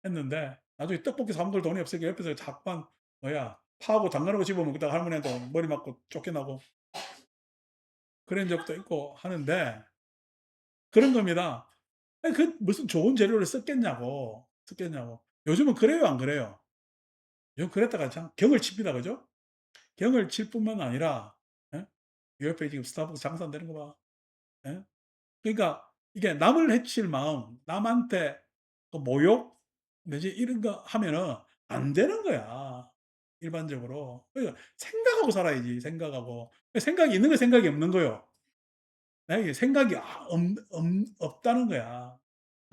했는데 나중에 떡볶이 사 먹을 돈이 없으니까 옆에서 자꾸만 뭐야 파하고 담가놓고 집어 먹다가 할머니한테 머리 맞고 쫓겨나고 그런 적도 있고 하는데 그런 겁니다. 아니 그 무슨 좋은 재료를 썼겠냐고. 썼겠냐고. 요즘은 그래요, 안 그래요? 요즘 그랬다가 참 경을 칩니다. 그죠? 경을 칠 뿐만 아니라 예? 요 옆에 지금 스타벅스 장사 안 되는 거 봐. 예? 그러니까 이게 남을 해칠 마음, 남한테 그 모욕 내지 이런 거 하면은 안 되는 거야, 일반적으로. 그러니까 생각하고 살아야지, 생각하고. 생각이 있는 거 생각이 없는 거요. 나에게 생각이 없다는 거야.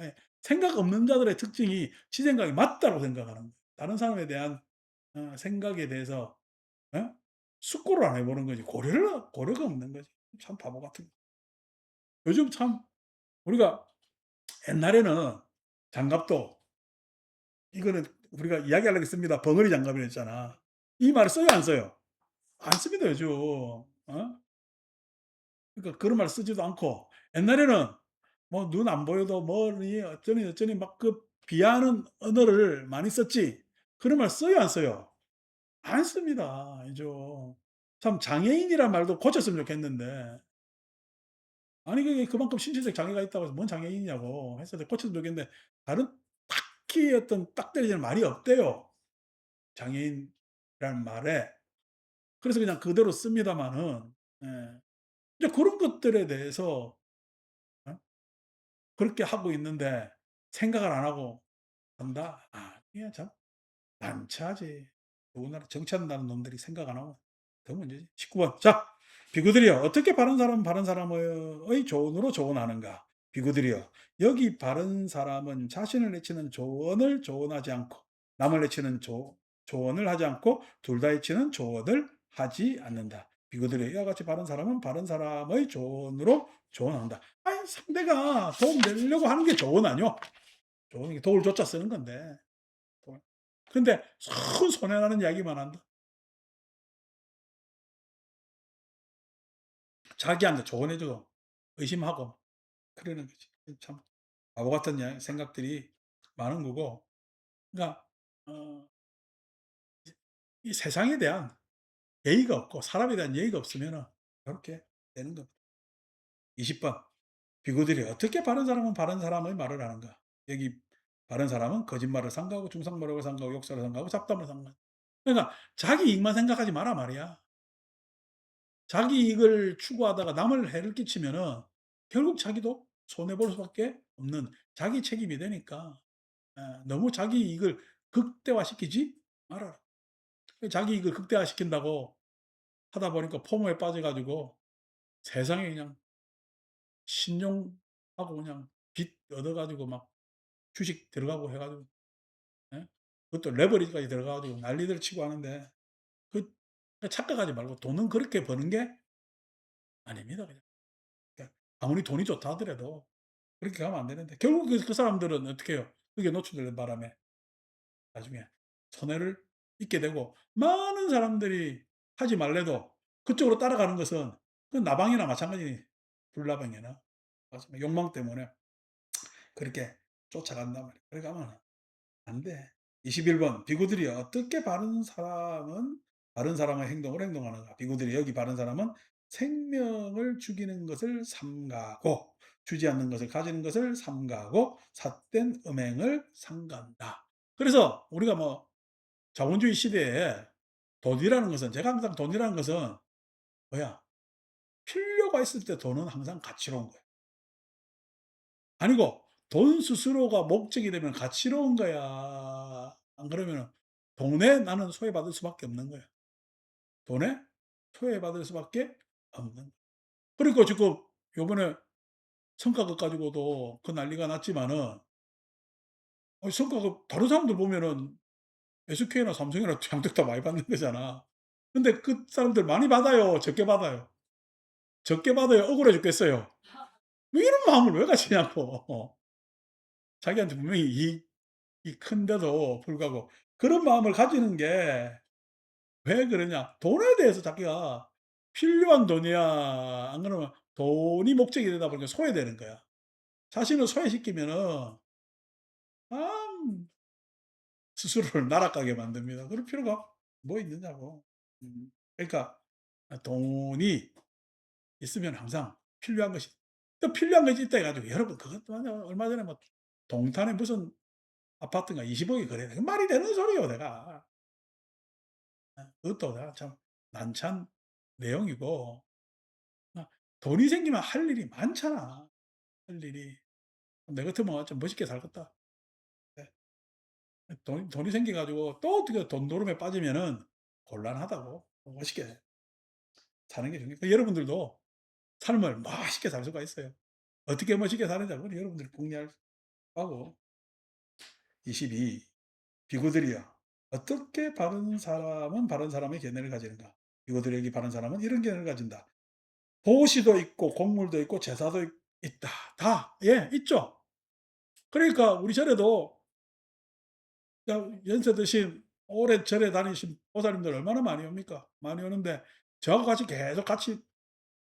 예. 생각 없는 자들의 특징이 지 생각이 맞다고 생각하는 거야. 다른 사람에 대한 생각에 대해서 어? 숙고를 안 해 보는 거지. 고려가 없는 거지. 참 바보 같은 거. 요즘 참 우리가 옛날에는 장갑도 이거는 우리가 이야기하려고 했습니다. 벙어리 장갑이라 했잖아. 이 말을 써요, 안 써요? 안 씁니다, 요즘. 그러니까 그런 말 쓰지도 않고 옛날에는 뭐 눈 안 보여도 뭐니 어쩌니 어쩌니 막 그 비하하는 언어를 많이 썼지. 그런 말 써요, 안 써요? 안 씁니다, 요즘. 참 장애인이란 말도 고쳤으면 좋겠는데 아니 그게 그만큼 신체적 장애가 있다고 해서 뭔 장애인이냐고 했을 때 고쳤으면 좋겠는데 다른 딱히 어떤 딱 떨어지는 말이 없대요. 장애인이라는 말에. 그래서 그냥 그대로 씁니다마는 예. 이제 그런 것들에 대해서 어 그렇게 하고 있는데 생각을 안 하고 한다? 아 이게 참 난처하지. 더군다나 정치한다는 놈들이 생각 안 하고 더 문제지. 19 번. 자, 비구들이여 어떻게 바른 사람은 바른 사람의 조언으로 조언하는가? 비구들이여 여기 바른 사람은 자신을 해치는 조언을 조언하지 않고 남을 해치는 조언을 하지 않고 둘 다 해치는 조언을 하지 않는다. 비구들이여 이와 같이 바른 사람은 바른 사람의 조언으로 조언한다. 아니 상대가 도움 되려고 하는 게 조언 아니요? 조언이 도울 조자 쓰는 건데. 근데 큰 손해나는 이야기만 한다. 자기한테 조언해줘도 의심하고 그러는 거지. 참 바보 같은 생각들이 많은 거고. 그러니까 어, 이 세상에 대한 예의가 없고 사람에 대한 예의가 없으면 이렇게 되는 겁니다. 20번 비구들이 어떻게 바른 사람은 바른 사람의 말을 하는가? 여기 바른 사람은 거짓말을 삼가하고 중상모략을 삼가하고 욕설을 삼가하고 잡담을 삼가. 그러니까 자기 이익만 생각하지 마라 말이야. 자기 이익을 추구하다가 남을 해를 끼치면은 결국 자기도 손해 볼 수밖에 없는 자기 책임이 되니까 너무 자기 이익을 극대화시키지 말아라. 자기 이익을 극대화시킨다고 하다 보니까 포모에 빠져 가지고 세상에 그냥 신용하고 그냥 빚 얻어 가지고 막 주식 들어가고 해 가지고 예? 그것도 레버리지까지 들어가 가지고 난리들 치고 하는데 그 착각하지 말고 돈은 그렇게 버는 게 아닙니다 그냥. 그러니까 아무리 돈이 좋다 하더라도 그렇게 가면 안 되는데 결국 그 사람들은 어떻게 해요? 그게 노출되는 바람에 나중에 손해를 입게 되고 많은 사람들이 하지 말래도 그쪽으로 따라가는 것은 그 나방이나 마찬가지 불나방이나 마찬가지 욕망 때문에 그렇게 쫓아간단 말이야. 그래 가면 안 돼. 21번 비구들이 어떻게 바른 사람의 행동으로 행동하는가. 비구들이 여기 바른 사람은 생명을 죽이는 것을 삼가고 주지 않는 것을 가지는 것을 삼가고 삿된 음행을 삼간다. 그래서 우리가 뭐 자본주의 시대에 돈이라는 것은 제가 항상 돈이라는 것은 뭐야? 필요가 있을 때 돈은 항상 가치로운 거야. 아니고 돈 스스로가 목적이 되면 가치로운 거야. 안 그러면은 돈에 나는 소외받을 수밖에 없는 거야. 돈에 소외받을 수밖에 없는 거야. 그러니까 지금 요번에 성과급 가지고도 그 난리가 났지만은 성과급 다른 사람들 보면은 SK나 삼성이나 장tek 다 많이 받는 거잖아. 근데 그 사람들 많이 받아요? 적게 받아요? 적게 받아요? 억울해 죽겠어요? 뭐 이런 마음을 왜 가지냐고. 자기한테 분명히 이익이 큰데도 불구하고 그런 마음을 가지는 게 왜 그러냐. 돈에 대해서 자기가 필요한 돈이야. 안 그러면 돈이 목적이 되다 보니까 소외되는 거야. 자신을 소외시키면은 참 스스로를 날아가게 만듭니다. 그럴 필요가 뭐 있느냐고. 그러니까 돈이 있으면 항상 필요한 것이 또 필요한 것이 있다 해 가지고 여러분 그것도 얼마 전에 뭐 동탄에 무슨 아파트가 20억 억이 거래돼. 그 말이 되는 소리요 내가. 그것도 내가 참 난처한 내용이고 아 돈이 생기면 할 일이 많잖아, 할 일이. 내 같으면 좀 멋있게 살겠다. 네. 돈이 생겨 가지고 또 어떻게 돈 노름에 빠지면은 곤란하다고. 멋있게 사는 게 중요해. 여러분들도 삶을 멋있게 살 수가 있어요. 어떻게 멋있게 사는지 그건 여러분들이 궁리할 하고 22 비구들이여 어떻게 바른 사람은 바른 사람의 견해를 가지는가. 비구들에게 바른 사람은 이런 견해를 가진다. 보시도 있고 곡물도 있고 제사도 있다. 다 예 있죠. 그러니까 우리 절에도 연세 드신 오래 절에 다니신 보살님들 얼마나 많이 옵니까? 많이 오는데 저하고 같이 계속 같이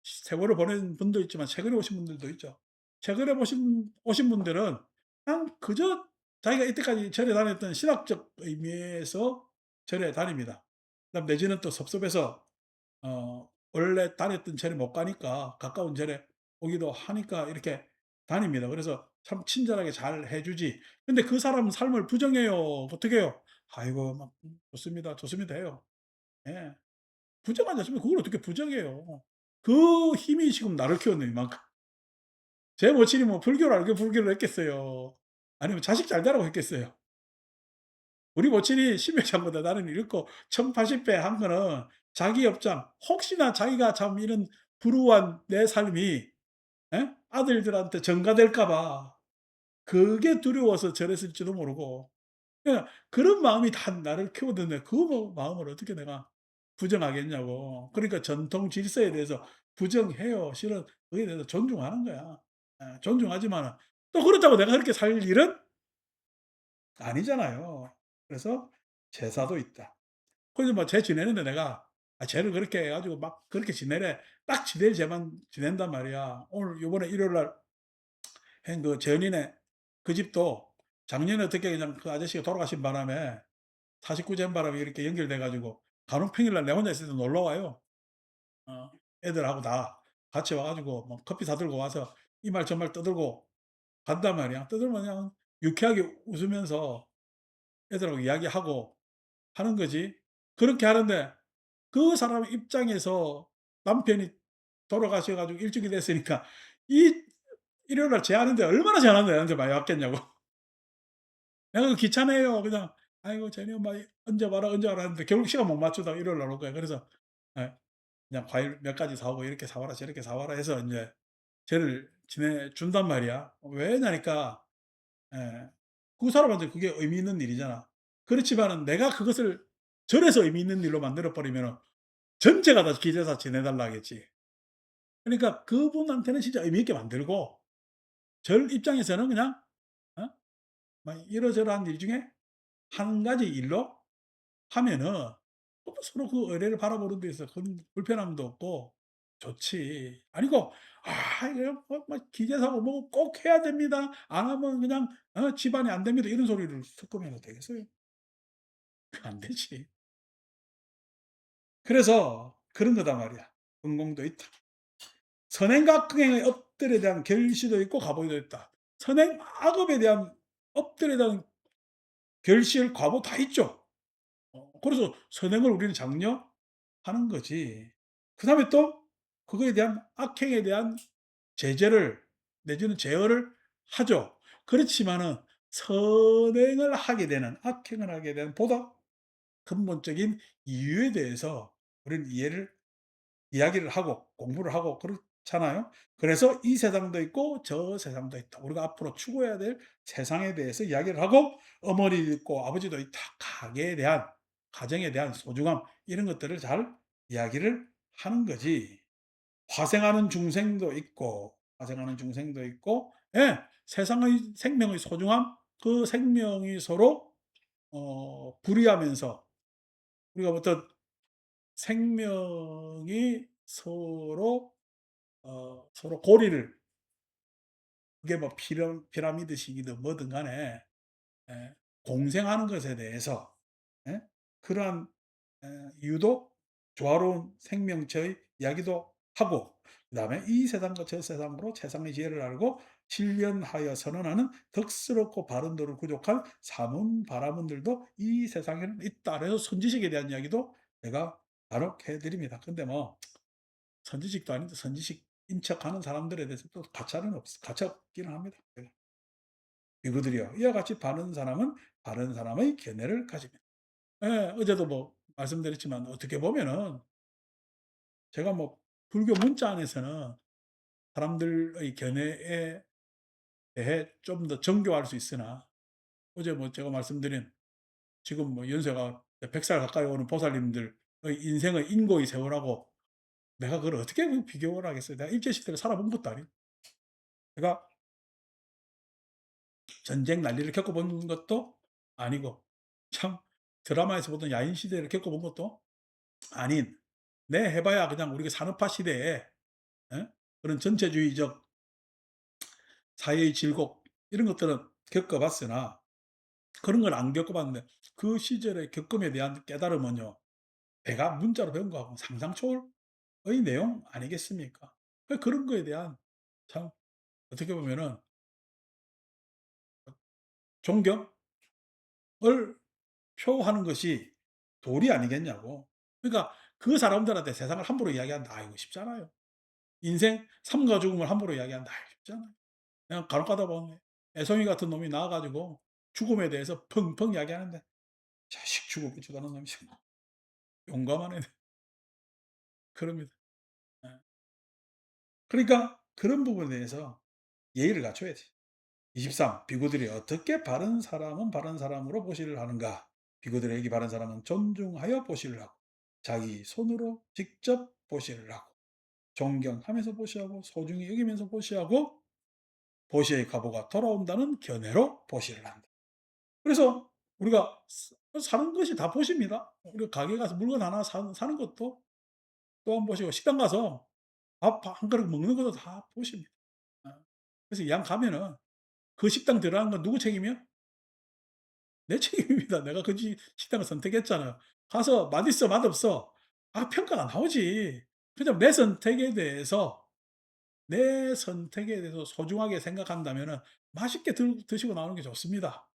세월을 보낸 분도 있지만 최근에 오신 분들도 있죠. 최근에 오신 분들은 그냥 그저 자기가 이때까지 절에 다녔던 신학적 의미에서 절에 다닙니다. 그다음 내지는 또 섭섭해서 원래 다녔던 절에 못 가니까 가까운 절에 오기도 하니까 이렇게 다닙니다. 그래서 참 친절하게 잘 해 주지. 근데 그 사람 삶을 부정해요. 어떻게 해요? "아이고 막 좋습니다. 좋습니다." 해요. 예. 부정하지 않습니까? 그걸 어떻게 부정해요. 그 힘이 지금 나를 키웠네 이만큼. 제 모친이 뭐 불교를 알고 불교를 했겠어요. 아니면 자식 잘 되라고 했겠어요. 우리 모친이 십몇 장보다 나는 잃고 1080배 한 거는 자기 업장 혹시나 자기가 참 이런 불우한 내 삶이 예? 아들들한테 전가될까 봐 그게 두려워서 저랬을지도 모르고 그런 마음이 다 나를 키우던데 그 마음을 어떻게 내가 부정하겠냐고. 그러니까 전통 질서에 대해서 부정해요. 실은 그에 대해서 존중하는 거야. 예 존중하지만은 또 그렇다고 내가 그렇게 살 일은 아니잖아요. 그래서 제사도 있다. 그래서 뭐 쟤 지내는데 내가 쟤를 그렇게 해 가지고 막 그렇게 지내래. 딱 지낼 쟤만 지낸단 말이야. 오늘 요번에 일요일 날 한 그 재연이네 그 집도 작년에 어떻게 그냥 그 아저씨가 돌아가신 바람에 49제 바람에 이렇게 연결돼 가지고 간혹 평일날 내 혼자 있을 때 놀러 와요. 어 애들하고 다 같이 와 가지고 뭐 커피 사들고 와서 이 말 저 말 떠들고 간단 말이야. 떠들면 그냥 유쾌하게 웃으면서 애들하고 이야기하고 하는 거지. 그렇게 하는데 그 사람 입장에서 남편이 돌아가셔 가지고 일주일이 됐으니까 이 일요일 날 제하는데 얼마나 제하는데 나한테 많이 왔겠냐고. 내가 그 귀찮아요. 그냥 "아이고 쟤네 엄마 언제 와라, 언제 와라." 하는데 결국 시간 못 맞추다가 일요일 날 올 거야. 그래서 예 그냥 과일 몇 가지 사 오고 "이렇게 사 와라, 저렇게 사 와라." 해서 인제 쟤를 지내 준단 말이야. 왜냐니까 예 그 사람한테 그게 의미 있는 일이잖아. 그렇지만은 내가 그것을 절에서 의미 있는 일로 만들어 버리면은 전체가 다 기대서 지내 달라 하겠지. 그러니까 그분한테는 진짜 의미 있게 만들고 절 입장에서는 그냥 어 막 이러저러한 일 중에 한 가지 일로 하면은 서로 그 의뢰를 바라보는 데 있어서 큰 불편함도 없고 좋지. 아니고 이거 뭐 기재사고 뭐 꼭 해야 됩니다. 안 하면 그냥 집안이 안 됩니다. 이런 소리를 섞으면 되겠어요? 안 되지. 그래서 그런 거단 말이야. 분공도 있다. 선행과 극행의 업들에 대한 결실도 있고 과보도 있다. 선행 악업에 대한 업들에 대한 결실, 과보 다 있죠. 그래서 선행을 우리는 장려하는 거지. 그다음에 또 그거에 대한 악행에 대한 제재를 내지는 제어를 하죠. 그렇지만은 선행을 하게 되는 악행을 하게 되는 보다 근본적인 이유에 대해서 우리는 이야기를 하고 공부를 하고 그렇잖아요. 그래서 이 세상도 있고 저 세상도 있다. 우리가 앞으로 추구해야 될 세상에 대해서 이야기를 하고 어머니도 있고 아버지도 있다. 가정에 대한 소중함 이런 것들을 잘 이야기를 하는 거지. 화생하는 중생도 있고 예 세상의 생명의 소중함 그 생명이 서로 불이하면서 우리가 어떤 생명이 서로 고리를 그게 뭐 피라미드식이든 뭐든 간에 예 공생하는 것에 대해서 예 그러한 유독 조화로운 생명체의 이야기도 하고 그다음에 이 세상과 저 세상으로 세상의 지혜를 알고 실현하여 선언하는 덕스럽고 바른 도를 구족한 사문 바라문들도 이 세상에는 있다. 그래서 선지식에 대한 이야기도 제가 간혹 해 드립니다. 근데 뭐 선지식도 아닌데 선지식인 척하는 사람들에 대해서 또 가차 없기는 합니다. 예. 비구들이여 이와 같이 바른 사람은 바른 사람의 견해를 가지면 예 어제도 뭐 말씀드렸지만 어떻게 보면은 제가 뭐 불교 문자 안에서는 사람들의 견해에 대해 좀 더 정교할 수 있으나 어제 뭐 제가 말씀드린 지금 뭐 연세가 100살 가까이 오는 보살님들의 인생의 인고의 세월하고 내가 그걸 어떻게 비교를 하겠어요. 내가 일제 시대를 살아본 것도 아니고 내가 전쟁 난리를 겪어본 것도 아니고 참 드라마에서 보던 야인 시대를 겪어본 것도 아닌 내 해봐야 그냥 우리가 산업화 시대에 예? 그런 전체주의적 사회의 질곡 이런 것들은 겪어봤으나 그런 걸 안 겪어봤는데 그 시절의 겪음에 대한 깨달음은요. 내가 문자로 배운 거하고 상상 초월의 내용 아니겠습니까? 그런 거에 대한 참 어떻게 보면은 존경을 표하는 것이 도리 아니겠냐고. 그러니까 그 사람들한테 세상을 함부로 이야기한다. 이거 쉽잖아요. 인생 삶과 죽음을 함부로 이야기한다. 이거 쉽잖아요. 그냥 간혹 가다 보면 애송이 같은 놈이 나와 가지고 죽음에 대해서 펑펑 이야기하는데 자식 죽어보지도 않은 놈이 지금 용감한 애들 그럽니다. 예. 그러니까 그런 부분에 대해서 예의를 갖춰야지. 23 비구들이 어떻게 바른 사람은 바른 사람으로 보시를 하는가? 비구들에게 바른 사람은 존중하여 보시를 하고 자기 손으로 직접 보시를 하고 존경하면서 보시하고 소중히 여기면서 보시하고 보시의 가보가 돌아온다는 견해로 보시를 한다. 그래서 우리가 사는 것이 다 보시입니다. 우리가 가게 가서 물건 하나 사는 것도 또한 보시고 식당 가서 밥 한 그릇 먹는 것도 다 보십니다. 어. 그래서 이왕 가면은 그 식당 들어가는 건 누구 책임이야? 내 책임입니다. 내가 그 식당을 선택했잖아요. 가서 맛있어 맛없어 평가가 나오지. 그냥 내 선택에 대해서 소중하게 생각한다면은 맛있게 드시고 나오는 게 좋습니다.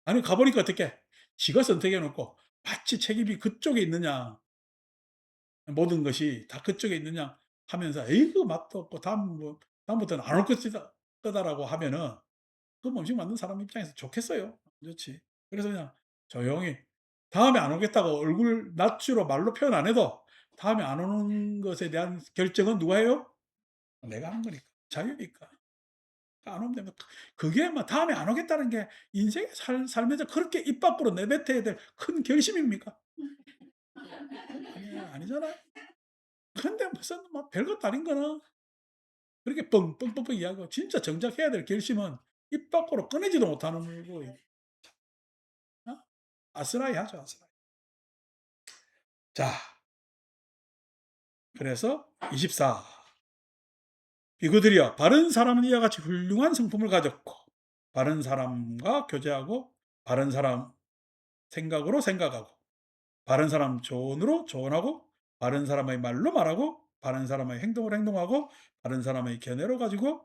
아니 가 보니까 어떻게 지가 선택해 놓고 마치 책임이 그쪽에 있느냐 모든 것이 다 그쪽에 있느냐 하면서 "에이 그 맛도 없고 다음부터는 안 올 거다."라고 하면은 그 음식 만든 사람 입장에서 좋겠어요? 안 좋지. 그래서 그냥 조용히 다음에 안 오겠다고 얼굴 낯으로 말로 표현 안 해도 다음에 안 오는 것에 대한 결정은 누가 해요? 내가 하는 거니까. 자유니까. 안 오면 되면 그게 뭐 다음에 안 오겠다는 게 인생의 삶에서 그렇게 입 밖으로 내뱉어야 될 큰 결심입니까? 아니잖아요. 근데 무슨 뭐 별것도 아닌 거는 그렇게 뻥뻥뻥뻥 이야기하고 진짜 정작 해야 될 결심은 입 밖으로 꺼내지도 못하는 거고 어? 아스라이 하죠, 아스라이. 자 그래서 24. 비구들이여 바른 사람은 이와 같이 훌륭한 성품을 가졌고 바른 사람과 교제하고 바른 사람 생각으로 생각하고 바른 사람 조언으로 조언하고 바른 사람의 말로 말하고 바른 사람의 행동으로 행동하고 바른 사람의 견해로 가지고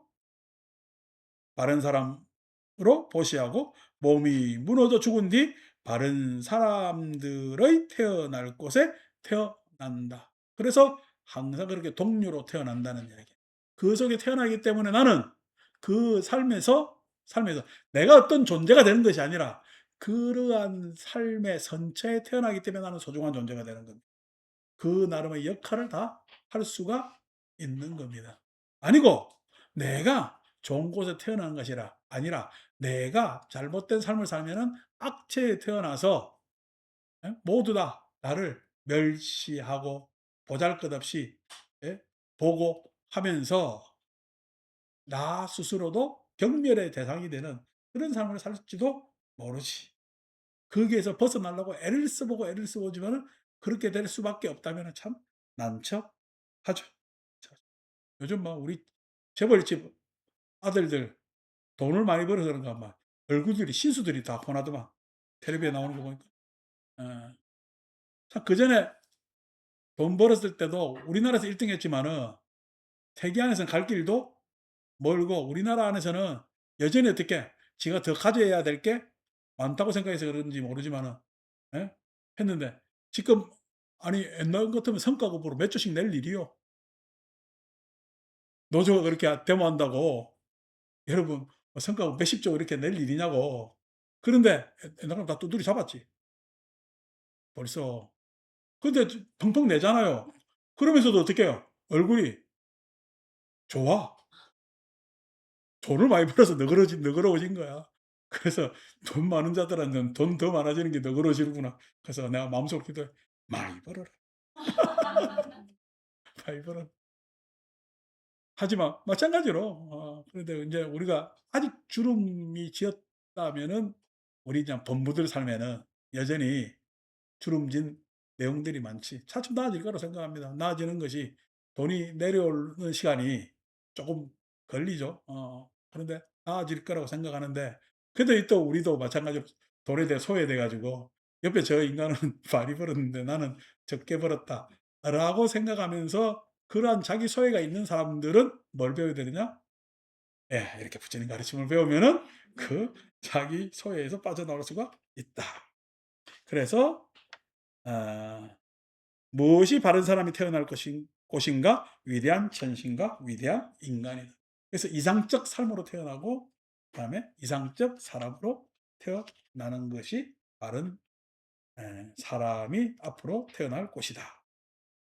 바른 사람으로 보시하고 몸이 무너져 죽은 뒤 바른 사람들의 태어날 곳에 태어난다. 그래서 항상 그렇게 동료로 태어난다는 이야기. 그 속에 태어나기 때문에 나는 그 삶에서 내가 어떤 존재가 되는 것이 아니라 그러한 삶의 선체에 태어나기 때문에 나는 소중한 존재가 되는 겁니다. 그 나름의 역할을 다 할 수가 있는 겁니다. 아니고 내가 좋은 곳에 태어난 것이라 아니라 내가 잘못된 삶을 살면은 악체에 태어나서 모두 다 나를 멸시하고 보잘것없이 예? 보고 하면서 나 스스로도 경멸의 대상이 되는 그런 삶을 살지도 모르지. 거기에서 벗어나려고 애를 써보고 애를 써보지만은 그렇게 될 수밖에 없다면 참 난처하죠. 요즘 뭐 우리 재벌집 아들들 돈을 많이 벌어서 그런가 막 얼굴들이 신수들이 다 폰하더만 텔레비에 나오는 거 보니까. 어. 참 그전에 돈 벌었을 때도 우리나라에서 1등 했지만은 세계 안에서는 갈 길도 멀고 우리나라 안에서는 여전히 어떻게 지가 더 가져야 될 게 많다고 생각해서 그런지 모르지만은 예? 했는데 지금 아니 옛날 같으면 성과급으로 몇 조씩 낼 일이요. 노조가 그렇게 데모한다고 여러분 성과급 몇십 조 이렇게 낼 일이냐고. 그런데 옛날에 다 두드려 잡았지 벌써. 근데 펑펑 내잖아요. 그러면서도 어떻게 해요? 얼굴이 좋아. 돈을 많이 벌어서 너그러워진 거야. 그래서 돈 많은 자들한테는 돈 더 많아지는 게 너그러지구나. 그래서 내가 마음속으로 기도해. 많이 벌어라. 많이 벌어라. 하지만 마찬가지로 그런데 이제 우리가 아직 주름이 지었다면은 우리 그냥 범부들 삶에는 여전히 주름진 내용들이 많지. 차츰 나아질 거라고 생각합니다. 나아지는 것이 돈이 내려오는 시간이 조금 걸리죠. 그런데 나아질 거라고 생각하는데 근데 또 우리도 마찬가지로 돈에 대해 소외돼 가지고 옆에 저 인간은 많이 벌었는데 나는 적게 벌었다라고 생각하면서 그러한 자기 소외가 있는 사람들은 뭘 배워야 되느냐? 예, 이렇게 부처님 가르침을 배우면은 그 자기 소외에서 빠져나올 수가 있다. 그래서 아 무엇이 바른 사람이 태어날 곳인가? 위대한 천신과 위대한 인간이다. 그래서 이상적 삶으로 태어나고 그다음에 이상적 사람으로 태어나는 것이 바른 사람이 앞으로 태어날 곳이다.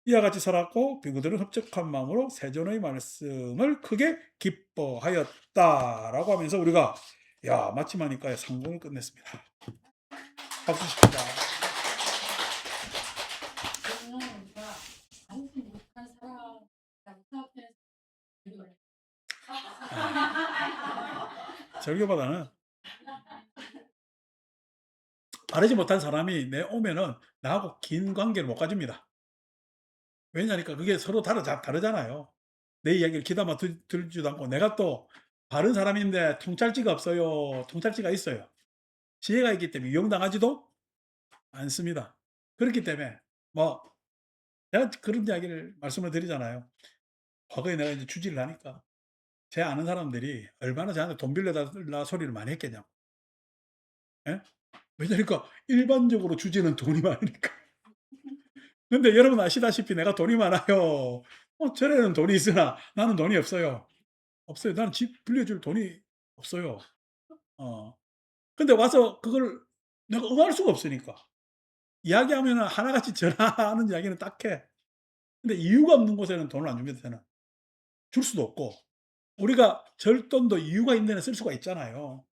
이와 같이 살았고 비구들은 흡족한 마음으로 세존의 말씀을 크게 기뻐하였다라고 하면서 우리가 야 마침 하니까 상봉을 끝냈습니다. 박수 칩시다. 절교보다는 바르지 못한 사람이 내 오면은 나하고 긴 관계를 못 가집니다. 왜냐니까 그게 서로 다르잖아요. 내 이야기를 귀담아 들지도 않고 내가 또 바른 사람인데 통찰지가 없어요. 통찰지가 있어요. 지혜가 있기 때문에 이용당하지도 않습니다. 그렇기 때문에 뭐 내가 그런 이야기를 말씀을 드리잖아요. 과거에 내가 이제 주지를 하니까 제 아는 사람들이 얼마나 저한테 돈 빌려달라 소리를 많이 했겠냐고. 예? 왜냐니까 일반적으로 주지는 돈이 많으니까. 근데 여러분 아시다시피 내가 돈이 많아요. 쟤네는 돈이 있으나 나는 돈이 없어요. 없어요. 나는 집 빌려줄 돈이 없어요. 어. 근데 와서 그걸 내가 응할 수가 없으니까. 이야기하면은 하나같이 전화하는 이야기는 딱해. 근데 이유가 없는 곳에는 돈을 안 줍니다, 저는. 줄 수도 없고. 우리가 절돈도 이유가 있는 데는 쓸 수가 있잖아요.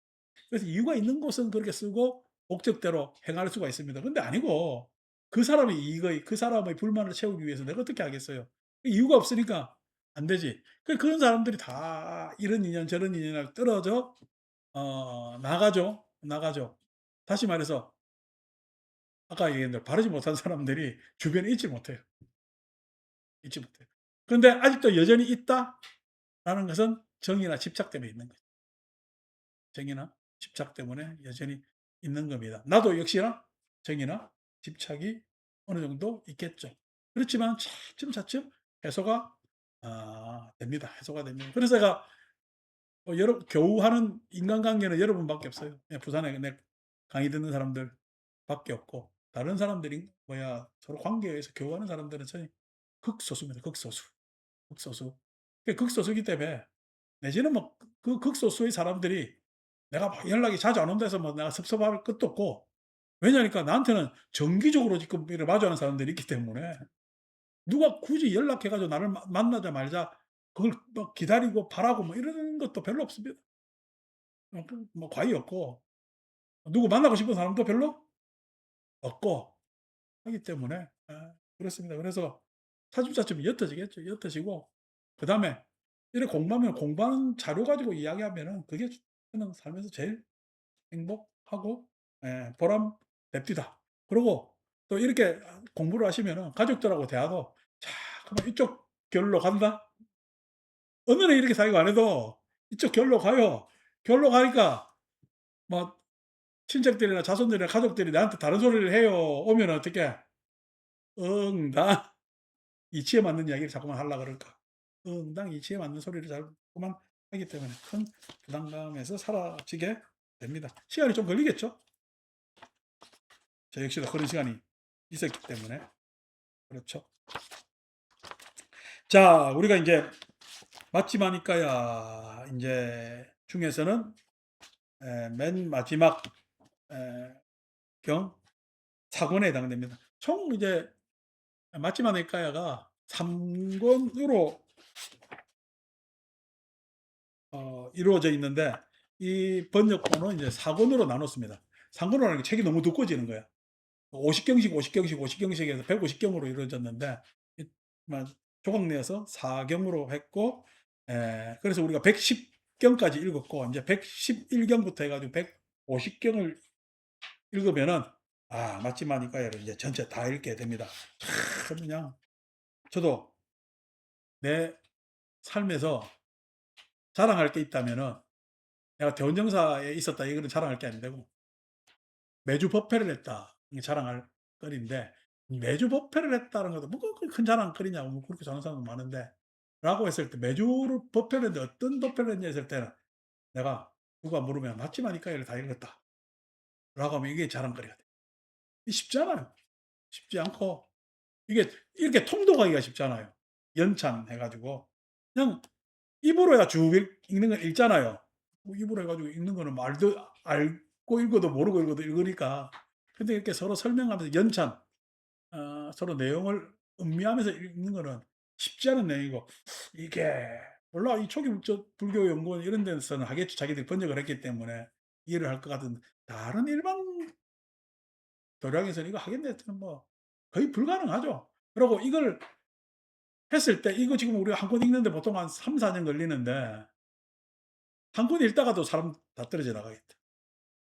그래서 이유가 있는 곳은 그렇게 쓰고 목적대로 행할 수가 있습니다. 근데 아니고 그 사람의 불만을 채우기 위해서 내가 어떻게 하겠어요. 이유가 없으니까 안 되지. 그런 사람들이 다 이런 인연 저런 인연을 떨어져 나가죠. 나가죠. 다시 말해서 아까 얘기한 대로 바르지 못한 사람들이 주변에 있지 못해요. 잊지 못해요. 그런데 아직도 여전히 있다라는 것은 정의나 집착 때문에 있는 거죠. 정의나 집착 때문에 여전히 있는 겁니다. 나도 역시나 정의나 집착이 어느 정도 있겠죠. 그렇지만 차츰차츰 해소가 됩니다. 해소가 됩니다. 그래서 제가 여러 겨우 하는 인간관계는 여러분밖에 없어요. 예, 부산에 내 강의 듣는 사람들 밖에 없고 다른 사람들이 뭐야 서로 관계에서 교우하는 사람들은 저희 극소수입니다. 극소수. 극소수. 극소수기 때문에 내지는 뭐 그 극소수의 사람들이 내가 막 연락이 자주 안 온다 해서 뭐 내가 섭섭할 것도 없고 왜냐니까 나한테는 정기적으로 지금 이렇게 마주하는 사람들이 있기 때문에 누가 굳이 연락해 가지고 나를 만나자 말자 그걸 뭐 기다리고 바라고 뭐 이러는 것도 별로 없습니다. 뭐 과히 없고 누구 만나고 싶은 사람도 별로 없고 하기 때문에 그렇습니다. 그래서 차츰차츰 옅어지겠죠. 옅어지고 그다음에 이렇게 공부하면 공부하는 자료 가지고 이야기하면은 그게 저는 살면서 제일 행복하고 보람됩니다. 그리고 또 이렇게 공부를 하시면은 가족들하고 대화도 "자 그러면 이쪽 결로 간다." 어느 날 이렇게 사귀고 안 해도 이쪽 결로 가요. 결로 가니까 뭐 친척들이나 자손들이나 가족들이 나한테 다른 소리를 해요. 오면은 어떻게 응당 이치에 맞는 이야기를 자꾸만 하려 그럴까. 응당 이치에 맞는 소리를 자꾸만 하기 때문에 큰 부담감에서 사라지게 됩니다. 시간이 좀 걸리겠죠? 저 역시도 그런 시간이 있었기 때문에. 그렇죠. 자, 우리가 인제 맛집 하니까야 인제 중에서는 맨 마지막 에 경 사권에 해당됩니다. 총 이제 맛집 하니까야가 3 권으로 이루어져 있는데 이 번역본은 이제 4 권으로 나눴습니다. 3 권으로 하니까 책이 너무 두꺼워지는 거야. 50 경씩, 50 경씩, 50 경씩 해서 150 경으로 이루어졌는데 이 만 조각 내서 4 경으로 했고 그래서 우리가 110 경까지 읽었고 인제 111 경부터 해 가지고 150 경을 읽으면은 맛집 마니까야를 이제 전체 다 읽게 됩니다. 참 그냥 저도 내 삶에서 자랑할 게 있다면은 내가 대원정사에 있었다 이거는 자랑할 게 안 되고 매주 법회를 했다. 이게 자랑할 거리인데 매주 법회를 했다는 것도 뭐그 큰 자랑거리냐고 뭐 그렇게 사는 사람도 많은데 라고 했을 때 매주 법회를 했는데 어떤 법회를 했냐 했을 때는 내가 누가 물으면 "맞지 마니까를 다 읽었다." 라고 하면 이게 자랑거리가 돼. 이게 쉽지 않아요. 쉽지 않고 이게 이렇게 통독하기가 쉽잖아요. 연찬해 가지고 그냥 입으로 해가 쭉 읽는 건 읽잖아요. 뭐 입으로 해 가지고 읽는 거는 말도 알고 읽어도 모르고 읽어도 읽으니까. 근데 이렇게 서로 설명하면서 연찬 서로 내용을 음미하면서 읽는 거는 쉽지 않은 내용이고 이게 몰라 이 초기 불교 연구원 이런 데서는 하겠죠. 자기들이 번역을 했기 때문에 이해를 할 것 같은데 다른 일반 도량에서는 이거 하겠네 했더니 뭐 거의 불가능하죠. 그러고 이걸 했을 때 이거 지금 우리가 한 권 읽는데 보통 한 3-4년 걸리는데 한 권 읽다가도 사람 다 떨어져 나가겠다.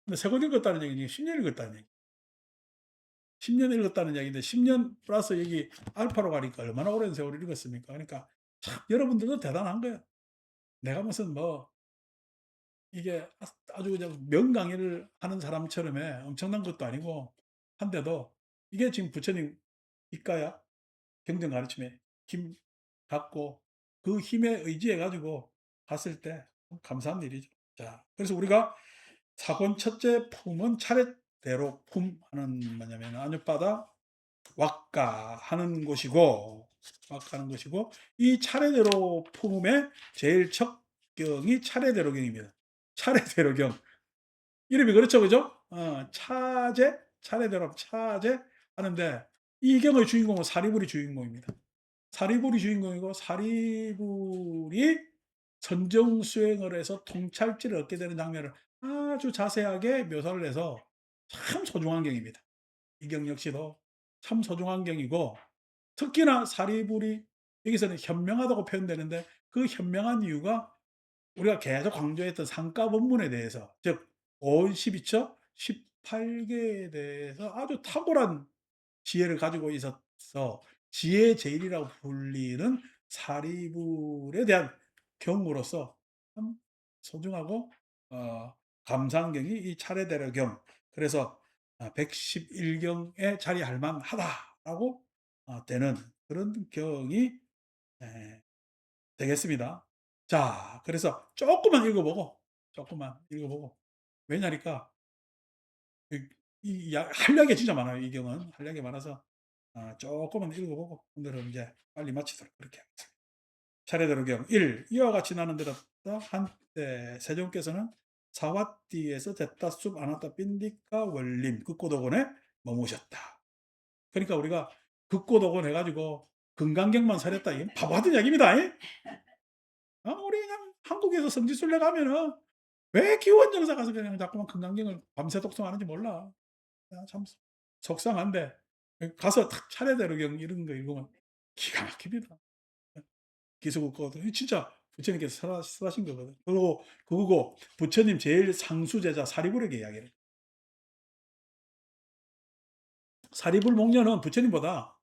근데 세 권 읽었다는 얘기는 10년 읽었다는 얘기. 10년 읽었다는 얘기인데 10년 플러스 여기 알파로 가니까 얼마나 오랜 세월을 읽었습니까? 그러니까 참 여러분들도 대단한 거예요. 내가 무슨 뭐 이게 아주 그냥 명강의를 하는 사람처럼의 엄청난 것도 아니고 한데도 이게 지금 부처님 입가야 경전 가르침에 힘 갖고 그 힘에 의지해 가지고 갔을 때 감사한 일이죠. 자, 그래서 우리가 사권 첫째 품은 차례대로 품하는 뭐냐면 안յու바다 왁가하는 곳이고 왁가하는 것이고 이 차례대로 품음의 제일 첫 경이 차례대로경입니다. 차례대로경. 이름이 그렇죠. 그죠? 차제, 차례대로 차제 하는데 이 경의 주인공은 사리불이 주인공입니다. 사리불이 주인공이고 사리불이 선정수행을 해서 통찰지를 얻게 되는 장면을 아주 자세하게 묘사를 해서 참 소중한 경입니다. 이 경 역시도 참 소중한 경이고 특히나 사리불이 여기서는 현명하다고 표현되는데 그 현명한 이유가 우리가 계속 강조했던 상가법문에 대해서 즉 오온 12처 18개에 대해서 아주 탁월한 지혜를 가지고 있어서 지의 제일이라고 불리는 사리불에 대한 경으로서 참 소중하고 감사한 경이 이 차례대로 경. 그래서 111 경에 자리할 만하다라고 되는 그런 경이 예 되겠습니다. 자, 그래서 조금만 읽어 보고 왜냐니까 이 한량이 진짜 많아요, 이 경은. 한량이 많아서 조금만 읽어 보고 오늘은 이제 빨리 마치도록 그렇게 하겠습니다. 차례대로 경 1. 이와 같이 나는 들었다. 한때 세종께서는 사왓디에서 됐다 숲 안왔다 삔디까 원림 극고도곤에 머무셨다. 그러니까 우리가 극고도곤 해 가지고 금강경만 설했다. 이건 바보 같은 이야기입니다. 우리 그냥 한국에서 성지순례 가면은 왜 기원정사 가서 그냥 자꾸만 금강경을 밤새 독송하는지 몰라. 참 속상한데 가서 탁 차례대로 경 이런 거 읽으면 기가 막힙니다. 기수국거든. 진짜 부처님께서 설하신 거거든. 그리고 그거고 부처님 제일 상수 제자 사리불에게 이야기를 해요. 사리불 목녀는 부처님보다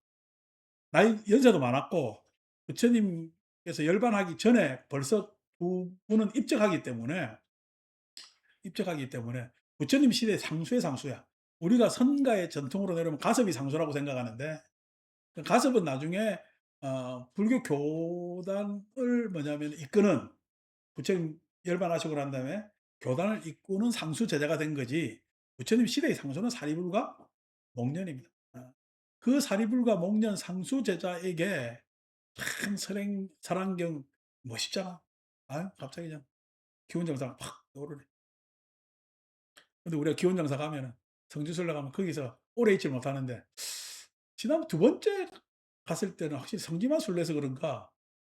나이 연세도 많았고 부처님께서 열반하기 전에 벌써 두 분은 입적하기 때문에 부처님 시대 상수의 상수야. 우리가 선가의 전통으로 내려오면 가섭이 상수라고 생각하는데 그 가섭은 나중에 불교 교단을 뭐냐면 이끄는 부처님 열반하시고 난 다음에 교단을 이끄는 상수 제자가 된 거지 부처님 시대의 상수는 사리불과 목련입니다. 그 사리불과 목련 상수 제자에게 참 설행사랑경 멋있잖아. 갑자기 그냥 기원정사가 팍 떠오르네. 근데 우리가 기원정사 가면은 성지순례 가면 거기서 오래 있지 못하는데 지난 두 번째 갔을 때는 확실히 성지만 순례해서 그런가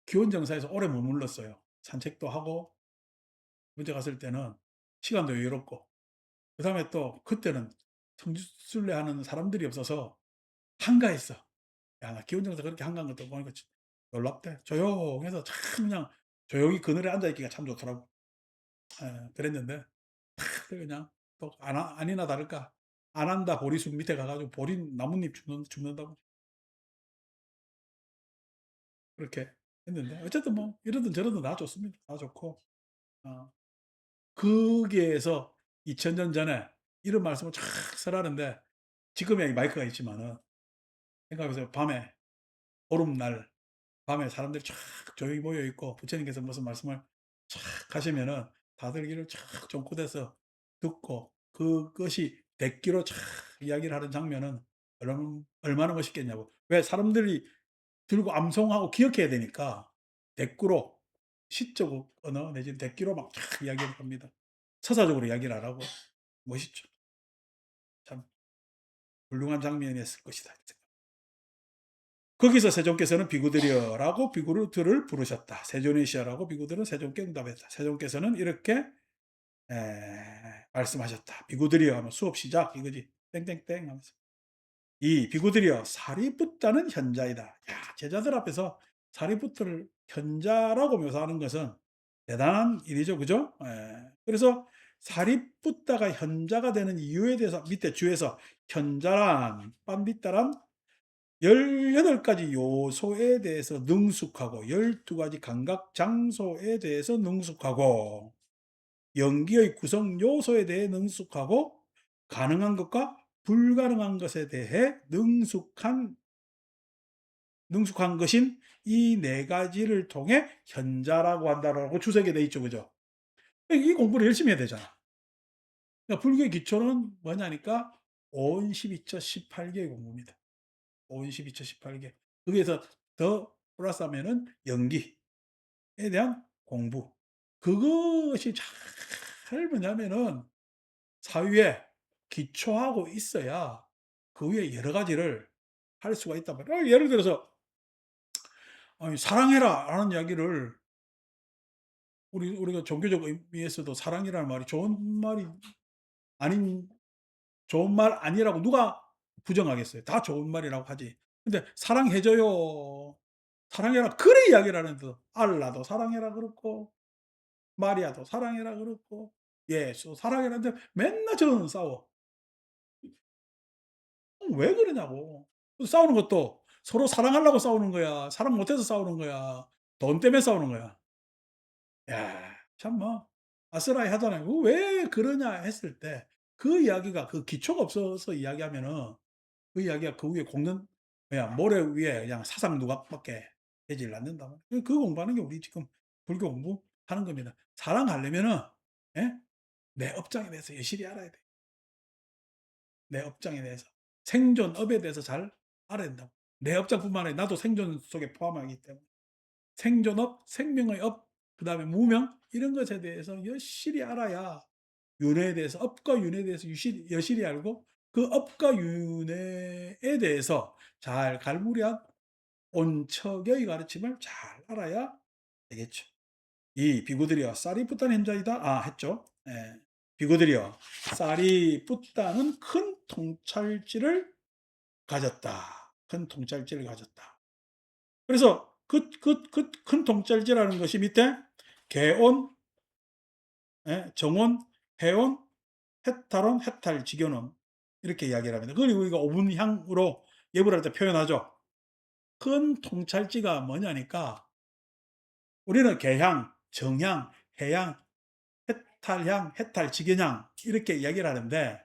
기원정사에서 오래 머물렀어요. 산책도 하고 먼저 갔을 때는 시간도 여유롭고 그다음에 또 그때는 성지순례하는 사람들이 없어서 한가했어. 야, 나 기원정사 그렇게 한가한 것도 보니까 놀랍대. 조용해서 참 그냥 조용히 그늘에 앉아 있기가 참 좋더라고. 그랬는데 그냥 또 아니나 다를까 안한다 보리숲 밑에 가가지고 보리 나뭇잎 줍는다고 그렇게 했는데 어쨌든 뭐 이러든 저러든 다 좋습니다. 다 좋고 어, 거기에서 2000년 전에 이런 말씀을 쫙 설하는데 지금이야 이 마이크가 있지만은 생각해보세요. 보름날 밤에 사람들이 쫙 조용히 모여 있고 부처님께서 무슨 말씀을 쫙 하시면은 다들 귀를 쫙 쫑긋해서 듣고 그것이 대기로 쫙 이야기를 하는 장면은 얼마나 멋있겠냐고. 왜 사람들이 들고 암송하고 기억해야 되니까 대꾸로 시적 언어 내지는 대기로 막 쫙 이야기를 합니다. 서사적으로 이야기를 안 하고 멋있죠. 참 훌륭한 장면이었을 것이다. 거기서 세종께서는 비구들이여라고 비구들을 부르셨다. 세존이시여라고 비구들은 세종께 응답했다. 세종께서는 이렇게 말씀하셨다. 비구들이여 하면 수업 시작 이거지. 땡땡땡 하면서. 이 비구들이여 사리붓다는 현자이다. 야, 제자들 앞에서 사리부트를 현자라고 묘사하는 것은 대단한 일이죠. 그죠? 그래서 사리붓다가 현자가 되는 이유에 대해서 밑에 주에서 현자란 빤비따란 18가지 요소에 대해서 능숙하고 12가지 감각 장소에 대해서 능숙하고 연기의 구성 요소에 대해 능숙하고 가능한 것과 불가능한 것에 대해 능숙한 것인 이 네 가지를 통해 현자라고 한다라고 주석에 돼 있죠. 그죠? 이 공부를 열심히 해야 되잖아. 그러니까 불교의 기초는 뭐냐니까 온 12처 18개의 공부입니다. 온 12처 18개. 거기에서 더 플러스하면은 연기에 대한 공부. 그것이 잘 뭐냐면은 사유에 기초하고 있어야 그 위에 여러 가지를 할 수가 있단 말이야. 예를 들어서 아니 "사랑해라." 라는 이야기를 우리가 종교적 의미에서도 사랑이라는 말이 아닌 좋은 말 아니라고 누가 부정하겠어요. 다 좋은 말이라고 하지. 근데 "사랑해 줘요." "사랑해라." 그래 이야기를 하는데도 알라도 사랑해라 그렇고 마리아도 사랑해라 그렇고 예수 사랑해라 하는데 맨날 저는 싸워. 왜 그러냐고. 싸우는 것도 서로 사랑하려고 싸우는 거야. 사랑 못해서 싸우는 거야. 돈 때문에 싸우는 거야. 야 참 뭐 아스라이하잖아요. "그 왜 그러냐." 했을 때 그 이야기가 그 기초가 없어서 이야기하면은 그 이야기가 그 위에 공는 그냥 모래 위에 그냥 사상 누각밖에 되질 않는다. 그 공부하는 게 우리 지금 불교 공부하는 겁니다. 사랑하려면은 예? 내 업장에 대해서 여실히 알아야 돼. 내 업장에 대해서. 생존업에 대해서 잘 알아야 된다고. 내 업장뿐만 아니라 나도 생존 속에 포함하기 때문에. 생존업, 생명의 업, 그다음에 무명 이런 것에 대해서 여실히 알아야 윤회에 대해서 업과 윤회에 대해서 여실히 알고 그 업과 윤회에 대해서 잘 갈무리한 온척의 가르침을 잘 알아야 되겠죠. 이 비구들이여 쌀이 뿌다는 현자이다. 했죠. 예. 비구들이여 쌀이 뿌다는 큰 통찰지를 가졌다. 큰 통찰지를 가졌다. 그래서 그 큰 통찰지라는 것이 밑에 개온, 예, 정온, 해온, 해탈온, 해탈, 직연온 이렇게 이야기를 합니다. 그리고 우리가 오분향으로 예불할 때 표현하죠. 큰 통찰지가 뭐냐니까 우리는 개향, 정향, 해향, 해탈향, 해탈직연향 이렇게 이야기를 하는데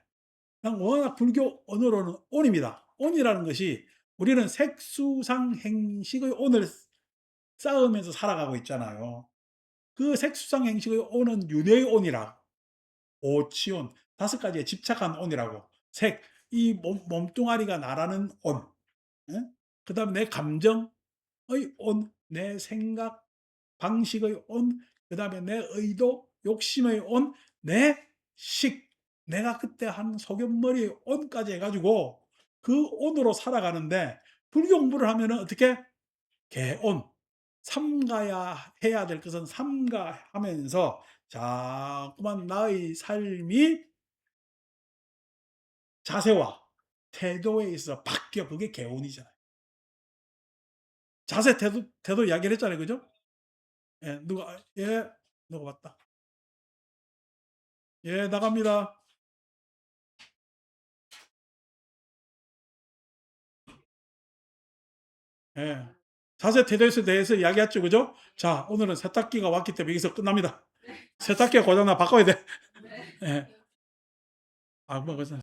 그냥 워낙 불교 언어로는 온입니다. 온이라는 것이 우리는 색수상행식의 온을 쌓으면서 살아가고 있잖아요. 그 색수상행식의 온은 윤회의 온이라 오치온 다섯 가지에 집착한 온이라고 색, 이 몸뚱아리가 나라는 온, 그 다음에 내 감정의 온, 내 생각 방식의 온, 그 다음에 내 의도, 욕심의 온, 내 식, 내가 그때 한 소견머리의 온까지 해가지고 그 온으로 살아가는데 불교 공부를 하면은 어떻게? 개온. 삼가야 해야 될 것은 삼가하면서 자꾸만 나의 삶이 자세와 태도에 있어 바뀌어. 그게 개온이잖아요. 자세, 태도 이야기를 했잖아요. 그죠? 예, 예, 누가 왔다. 예, 나갑니다. 예. 자세 태도에 대해서 이야기했죠. 그죠? 자, 오늘은 세탁기가 왔기 때문에 여기서 끝납니다. 세탁기가 고장나 바꿔야 돼. 예. 뭐, 그래서